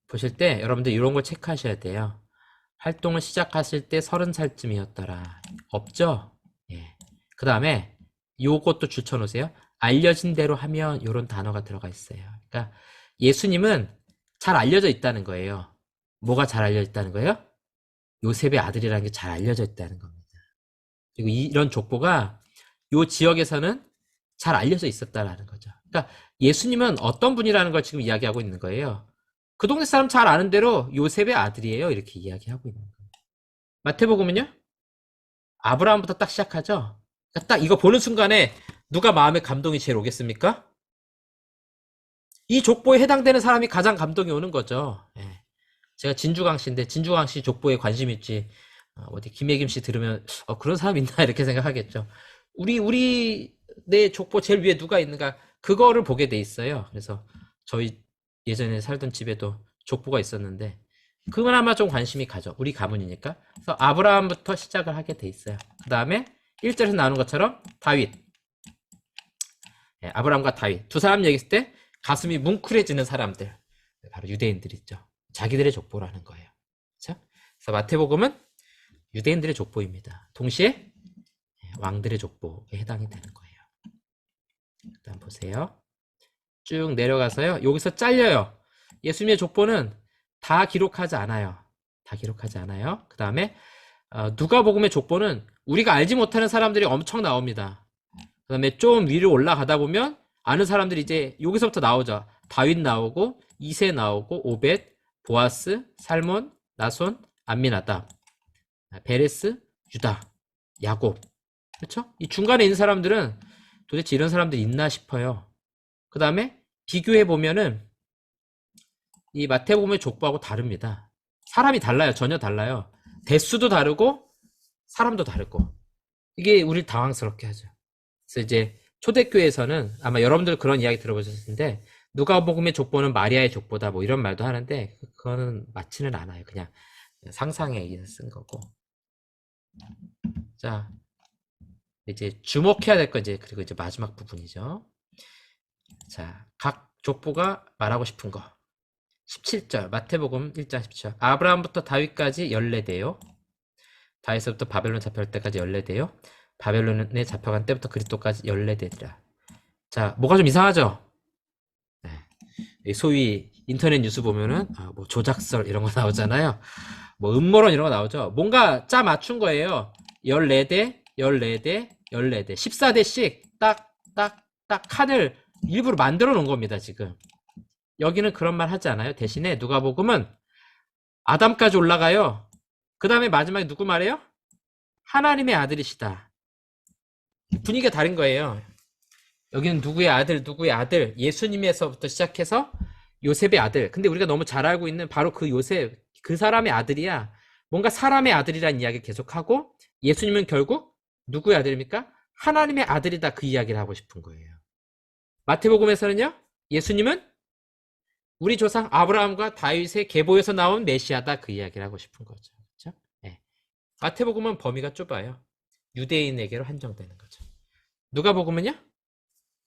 보실 때 여러분들 이런 걸 체크하셔야 돼요. 활동을 시작하실 때 30살쯤이었더라. 없죠? 예. 그 다음에 요것도 줄쳐놓으세요. 알려진 대로 하면 이런 단어가 들어가 있어요. 그러니까 예수님은 잘 알려져 있다는 거예요. 뭐가 잘 알려져 있다는 거예요? 요셉의 아들이라는 게 잘 알려져 있다는 겁니다. 그리고 이런 족보가 요 지역에서는 잘 알려져 있었다라는 거죠. 그러니까 예수님은 어떤 분이라는 걸 지금 이야기하고 있는 거예요. 그 동네 사람 잘 아는 대로 요셉의 아들이에요. 이렇게 이야기하고 있는 거예요. 마태복음은요? 아브라함부터 딱 시작하죠. 그러니까 딱 이거 보는 순간에 누가 마음에 감동이 제일 오겠습니까? 이 족보에 해당되는 사람이 가장 감동이 오는 거죠. 예. 제가 진주광씨인데 진주광씨 족보에 관심 있지 어디 김혜김 씨 들으면 그런 사람 있나 이렇게 생각하겠죠. 내 족보 제일 위에 누가 있는가 그거를 보게 돼 있어요. 그래서 저희 예전에 살던 집에도 족보가 있었는데 그건 아마 좀 관심이 가죠. 우리 가문이니까. 그래서 아브라함부터 시작을 하게 돼 있어요. 그 다음에 1절에서 나오는 것처럼 다윗, 아브라함과 다윗 두 사람 얘기했을 때 가슴이 뭉클해지는 사람들 바로 유대인들 있죠. 자기들의 족보라는 거예요. 그렇죠? 그래서 마태복음은 유대인들의 족보입니다. 동시에 왕들의 족보에 해당이 되는 거예요. 일단 보세요. 쭉 내려가서요. 여기서 잘려요. 예수님의 족보는 다 기록하지 않아요. 다 기록하지 않아요. 그 다음에 누가복음의 족보는 우리가 알지 못하는 사람들이 엄청 나옵니다. 그 다음에 좀 위로 올라가다 보면 아는 사람들이 이제 여기서부터 나오죠. 다윗 나오고 이세 나오고 오벳, 보아스, 살몬, 나손, 암미나답, 베레스, 유다, 야곱 그렇죠? 이 중간에 있는 사람들은 도대체 이런 사람들이 있나 싶어요. 그 다음에 비교해 보면은 이 마태복음의 족보하고 다릅니다. 사람이 달라요. 전혀 달라요. 대수도 다르고 사람도 다르고 이게 우리를 당황스럽게 하죠. 그래서 이제 초대교회에서는 아마 여러분들 그런 이야기 들어보셨을 텐데 누가복음의 족보는 마리아의 족보다 뭐 이런 말도 하는데 그거는 맞지는 않아요. 그냥 상상에 의해서 쓴 거고. 자, 이제 주목해야 될 건 이제 그리고 이제 마지막 부분이죠. 자, 각 족보가 말하고 싶은 거. 17절 마태복음 1장 17절 아브라함부터 다윗까지 연례대요. 다윗에서부터 바벨론 잡혀갈 때까지 연례대요. 바벨론에 잡혀간 때부터 그리스도까지 연례되리라. 자, 뭐가 좀 이상하죠? 네. 소위 인터넷 뉴스 보면은 뭐 조작설 이런 거 나오잖아요. 뭐 음모론 이런 거 나오죠. 뭔가 짜 맞춘 거예요. 14대, 14대, 14대, 14대씩 딱 칸을 일부러 만들어 놓은 겁니다, 지금. 여기는 그런 말 하지 않아요. 대신에 누가복음은 아담까지 올라가요. 그 다음에 마지막에 누구 말해요? 하나님의 아들이시다. 분위기가 다른 거예요. 여기는 누구의 아들, 예수님에서부터 시작해서 요셉의 아들. 근데 우리가 너무 잘 알고 있는 바로 그 요셉, 그 사람의 아들이야. 뭔가 사람의 아들이라는 이야기를 계속하고 예수님은 결국 누구의 아들입니까? 하나님의 아들이다. 그 이야기를 하고 싶은 거예요. 마태복음에서는요. 예수님은 우리 조상 아브라함과 다윗의 계보에서 나온 메시아다. 그 이야기를 하고 싶은 거죠. 그렇죠? 네. 마태복음은 범위가 좁아요. 유대인에게로 한정되는 거죠. 누가복음은요?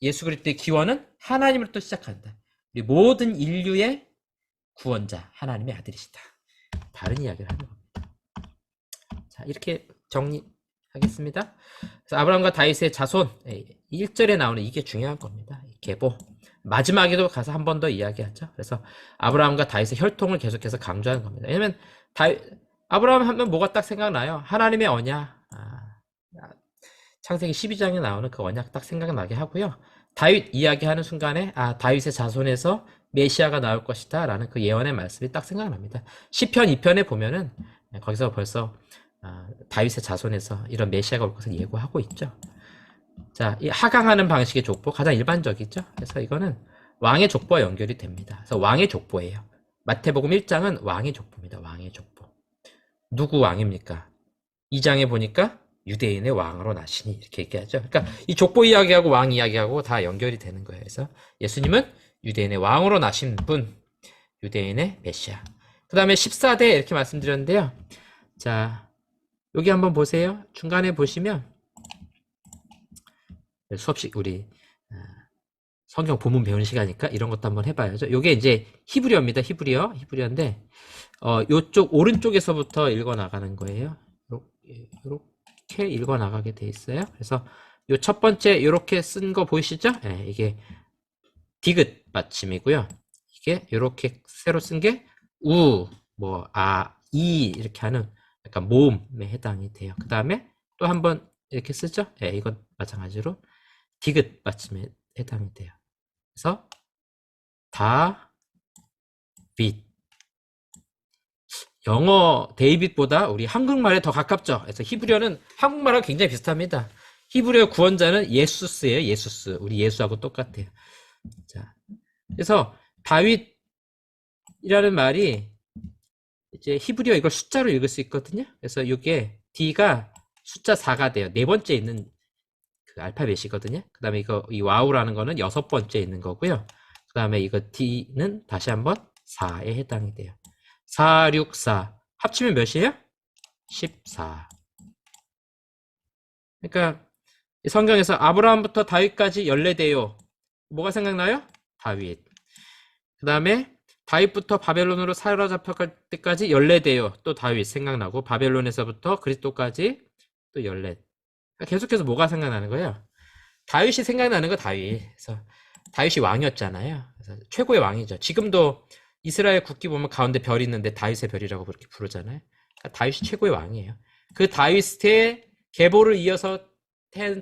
예수 그리스도의 기원은 하나님으로부터 시작한다. 우리 모든 인류의 구원자, 하나님의 아들이시다. 다른 이야기를 하는 겁니다. 자, 이렇게 정리하겠습니다. 그래서 아브라함과 다윗의 자손 1절에 나오는 이게 중요한 겁니다. 계보. 마지막에도 가서 한 번 더 이야기하죠. 그래서 아브라함과 다윗의 혈통을 계속해서 강조하는 겁니다. 왜냐면 아브라함 하면 뭐가 딱 생각나요? 하나님의 언약. 창세기 12장에 나오는 그 언약 딱 생각나게 하고요. 다윗 이야기하는 순간에 다윗의 자손에서 메시아가 나올 것이다 라는 그 예언의 말씀이 딱 생각납니다. 시편 2편에 보면은 거기서 벌써 다윗의 자손에서 이런 메시아가 올 것을 예고하고 있죠. 자, 이 하강하는 방식의 족보 가장 일반적이죠. 그래서 이거는 왕의 족보와 연결이 됩니다. 그래서 왕의 족보예요. 마태복음 1장은 왕의 족보입니다. 왕의 족보. 누구 왕입니까? 2장에 보니까 유대인의 왕으로 나시니 이렇게 얘기하죠. 그러니까 이 족보 이야기하고 왕 이야기하고 다 연결이 되는 거예요. 그래서 예수님은 유대인의 왕으로 나신 분, 유대인의 메시아. 그 다음에 14대 이렇게 말씀드렸는데요. 자, 여기 한번 보세요. 중간에 보시면 수업식 우리 성경 본문 배우는 시간이니까 이런 것도 한번 해봐야죠. 요게 이제 히브리어입니다. 히브리어인데 요쪽 오른쪽에서부터 읽어 나가는 거예요. 이렇게 읽어 나가게 돼 있어요. 그래서 요 첫 번째 요렇게 쓴 거 보이시죠? 네, 이게 디귿 받침이고요. 이게 요렇게 새로 쓴 게 우, 이 이렇게 하는 약간 모음에 해당이 돼요. 그 다음에 또 한번 이렇게 쓰죠? 네, 이건 마찬가지로 디귿 받침에 해당이 돼요. 그래서 다윗. 영어 데이빗보다 우리 한국말에 더 가깝죠. 그래서 히브리어는 한국말하고 굉장히 비슷합니다. 히브리어 구원자는 예수스예요. 예수스. 우리 예수하고 똑같아요. 자, 그래서 다윗이라는 말이 이제 히브리어 이걸 숫자로 읽을 수 있거든요. 그래서 이게 D가 숫자 4가 돼요. 네 번째 있는 그 알파벳이거든요. 그 다음에 이 와우라는 거는 여섯 번째 있는 거고요. 그 다음에 이거 D는 다시 한번 4에 해당이 돼요. 4, 6, 4 합치면 몇이에요? 14. 그러니까 성경에서 아브라함부터 다윗까지 연례돼요. 뭐가 생각나요? 다윗. 그 다음에 다윗부터 바벨론으로 사로잡혀갈 때까지 연례돼요. 또 다윗 생각나고 바벨론에서부터 그리스도까지 또 연례. 계속해서 뭐가 생각나는 거예요? 다윗이 생각나는 거 다윗. 그래서 다윗이 왕이었잖아요. 그래서 최고의 왕이죠. 지금도 이스라엘 국기 보면 가운데 별이 있는데 다윗의 별이라고 그렇게 부르잖아요. 그러니까 다윗이 최고의 왕이에요. 그 다윗의 계보를 이어서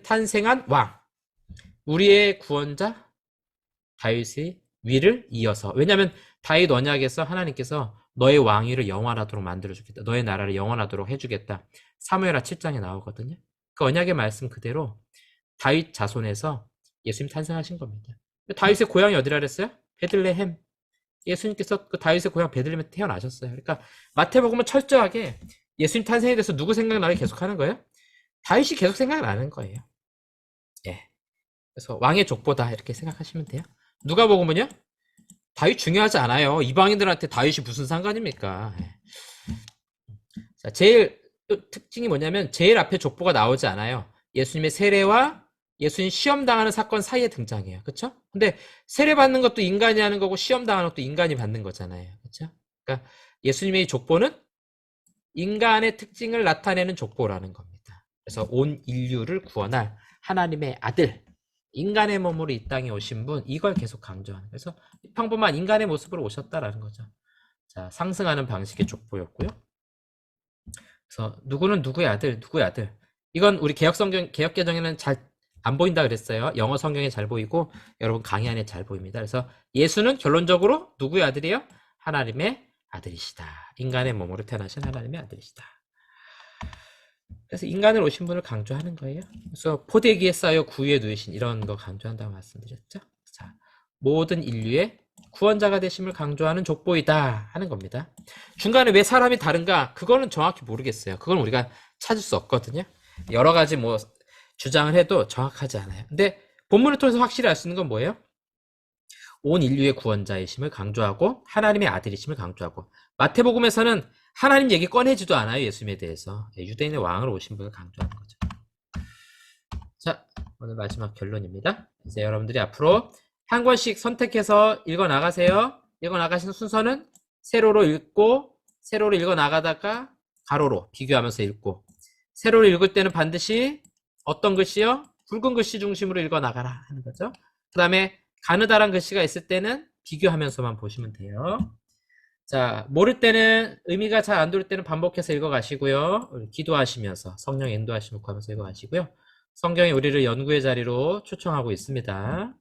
탄생한 왕. 우리의 구원자 다윗의 위를 이어서. 왜냐하면 다윗 언약에서 하나님께서 너의 왕위를 영원하도록 만들어주겠다. 너의 나라를 영원하도록 해주겠다. 사무엘하 7장에 나오거든요. 그 언약의 말씀 그대로 다윗 자손에서 예수님 탄생하신 겁니다. 다윗의 고향이 어디라 그랬어요? 베들레헴. 예수님께서 그 다윗의 고향 베들레헴에 태어나셨어요. 그러니까 마태복음은 철저하게 예수님 탄생에 대해서 누구 생각나게 계속하는 거예요? 다윗이 계속 생각나는 거예요. 예. 그래서 왕의 족보다 이렇게 생각하시면 돼요. 누가복음은요? 다윗 중요하지 않아요. 이방인들한테 다윗이 무슨 상관입니까? 예. 자, 제일 또 특징이 뭐냐면 제일 앞에 족보가 나오지 않아요. 예수님의 세례와 예수님 시험 당하는 사건 사이에 등장해요. 그렇죠? 근데 세례 받는 것도 인간이 하는 거고 시험 당하는 것도 인간이 받는 거잖아요. 그렇죠? 그러니까 예수님의 족보는 인간의 특징을 나타내는 족보라는 겁니다. 그래서 온 인류를 구원할 하나님의 아들, 인간의 몸으로 이 땅에 오신 분, 이걸 계속 강조하는. 그래서 평범한 인간의 모습으로 오셨다라는 거죠. 자, 상승하는 방식의 족보였고요. 그래서 누구는 누구의 아들, 누구의 아들. 이건 우리 개혁개정에는 잘 안 보인다 그랬어요. 영어 성경에 잘 보이고 여러분 강의 안에 잘 보입니다. 그래서 예수는 결론적으로 누구의 아들이에요? 하나님의 아들이시다. 인간의 몸으로 태어나신 하나님의 아들이시다. 그래서 인간을 오신 분을 강조하는 거예요. 그래서 포대기에 쌓여 구유에 누이신 이런 거 강조한다고 말씀드렸죠. 자, 모든 인류의 구원자가 되심을 강조하는 족보이다 하는 겁니다. 중간에 왜 사람이 다른가? 그거는 정확히 모르겠어요. 그건 우리가 찾을 수 없거든요. 여러 가지 뭐 주장을 해도 정확하지 않아요. 근데 본문을 통해서 확실히 알 수 있는 건 뭐예요? 온 인류의 구원자이심을 강조하고 하나님의 아들이심을 강조하고 마태복음에서는 하나님 얘기 꺼내지도 않아요. 예수님에 대해서. 유대인의 왕으로 오신 분을 강조하는 거죠. 자, 오늘 마지막 결론입니다. 이제 여러분들이 앞으로 한 권씩 선택해서 읽어 나가세요. 읽어 나가시는 순서는 세로로 읽고 세로로 읽어 나가다가 가로로 비교하면서 읽고 세로로 읽을 때는 반드시 어떤 글씨요? 굵은 글씨 중심으로 읽어 나가라 하는 거죠. 그 다음에 가느다란 글씨가 있을 때는 비교하면서만 보시면 돼요. 자, 모를 때는 의미가 잘 안 들을 때는 반복해서 읽어 가시고요. 기도하시면서 성령 인도하심을 구하면서 읽어 가시고요. 성경이 우리를 연구의 자리로 초청하고 있습니다.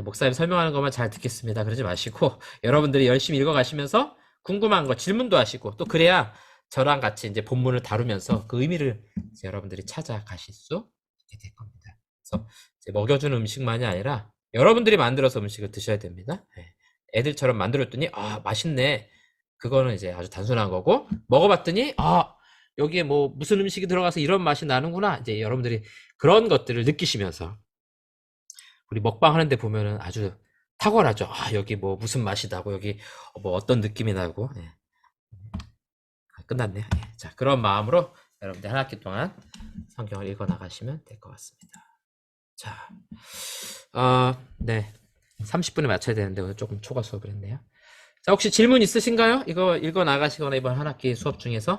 목사님 설명하는 것만 잘 듣겠습니다. 그러지 마시고 여러분들이 열심히 읽어 가시면서 궁금한 거 질문도 하시고 또 그래야 저랑 같이 이제 본문을 다루면서 그 의미를 이제 여러분들이 찾아가실 수 있게 될 겁니다. 그래서 이제 먹여주는 음식만이 아니라 여러분들이 만들어서 음식을 드셔야 됩니다. 애들처럼 만들었더니 아 맛있네. 그거는 이제 아주 단순한 거고 먹어봤더니 아 여기에 뭐 무슨 음식이 들어가서 이런 맛이 나는구나. 이제 여러분들이 그런 것들을 느끼시면서 우리 먹방 하는데 보면은 아주 탁월하죠. 아 여기 뭐 무슨 맛이 나고 여기 뭐 어떤 느낌이 나고. 끝났네요. 자, 그런 마음으로 여러분들 한 학기 동안 성경을 읽어 나가시면 될 것 같습니다. 자, 네. 30분에 맞춰야 되는데 오늘 조금 초과 수업을 했네요. 자, 혹시 질문 있으신가요? 이거 읽어 나가시거나 이번 한 학기 수업 중에서?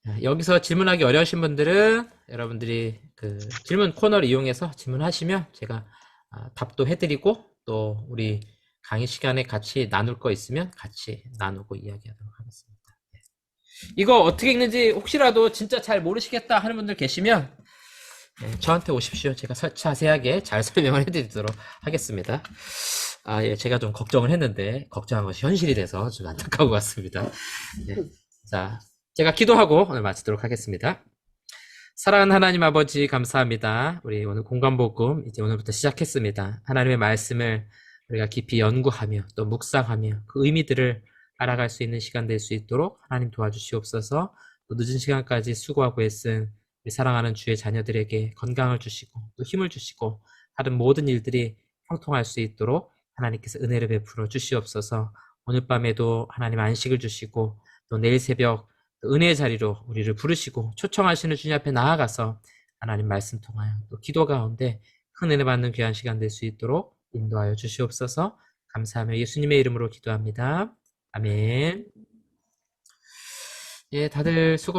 자, 여기서 질문하기 어려우신 분들은 여러분들이 그 질문 코너를 이용해서 질문하시면 제가 답도 해드리고 또 우리 강의 시간에 같이 나눌 거 있으면 같이 나누고 이야기하도록 하겠습니다. 이거 어떻게 읽는지 혹시라도 진짜 잘 모르시겠다 하는 분들 계시면 저한테 오십시오. 제가 자세하게 잘 설명을 해드리도록 하겠습니다. 예, 제가 좀 걱정을 했는데 걱정한 것이 현실이 돼서 좀 안타까운 것 같습니다. 자, 제가 기도하고 오늘 마치도록 하겠습니다. 사랑하는 하나님 아버지 감사합니다. 우리 오늘 공간복음 이제 오늘부터 시작했습니다. 하나님의 말씀을 우리가 깊이 연구하며 또 묵상하며 그 의미들을 알아갈 수 있는 시간 될 수 있도록 하나님 도와주시옵소서. 또 늦은 시간까지 수고하고 애쓴 우리 사랑하는 주의 자녀들에게 건강을 주시고 또 힘을 주시고 다른 모든 일들이 형통할 수 있도록 하나님께서 은혜를 베풀어 주시옵소서. 오늘 밤에도 하나님 안식을 주시고 또 내일 새벽 은혜의 자리로 우리를 부르시고 초청하시는 주님 앞에 나아가서 하나님 말씀 통하여 또 기도 가운데 큰 은혜 받는 귀한 시간 될 수 있도록 인도하여 주시옵소서. 감사하며 예수님의 이름으로 기도합니다. 아멘. 예, 다들 수고 많으셨습니다.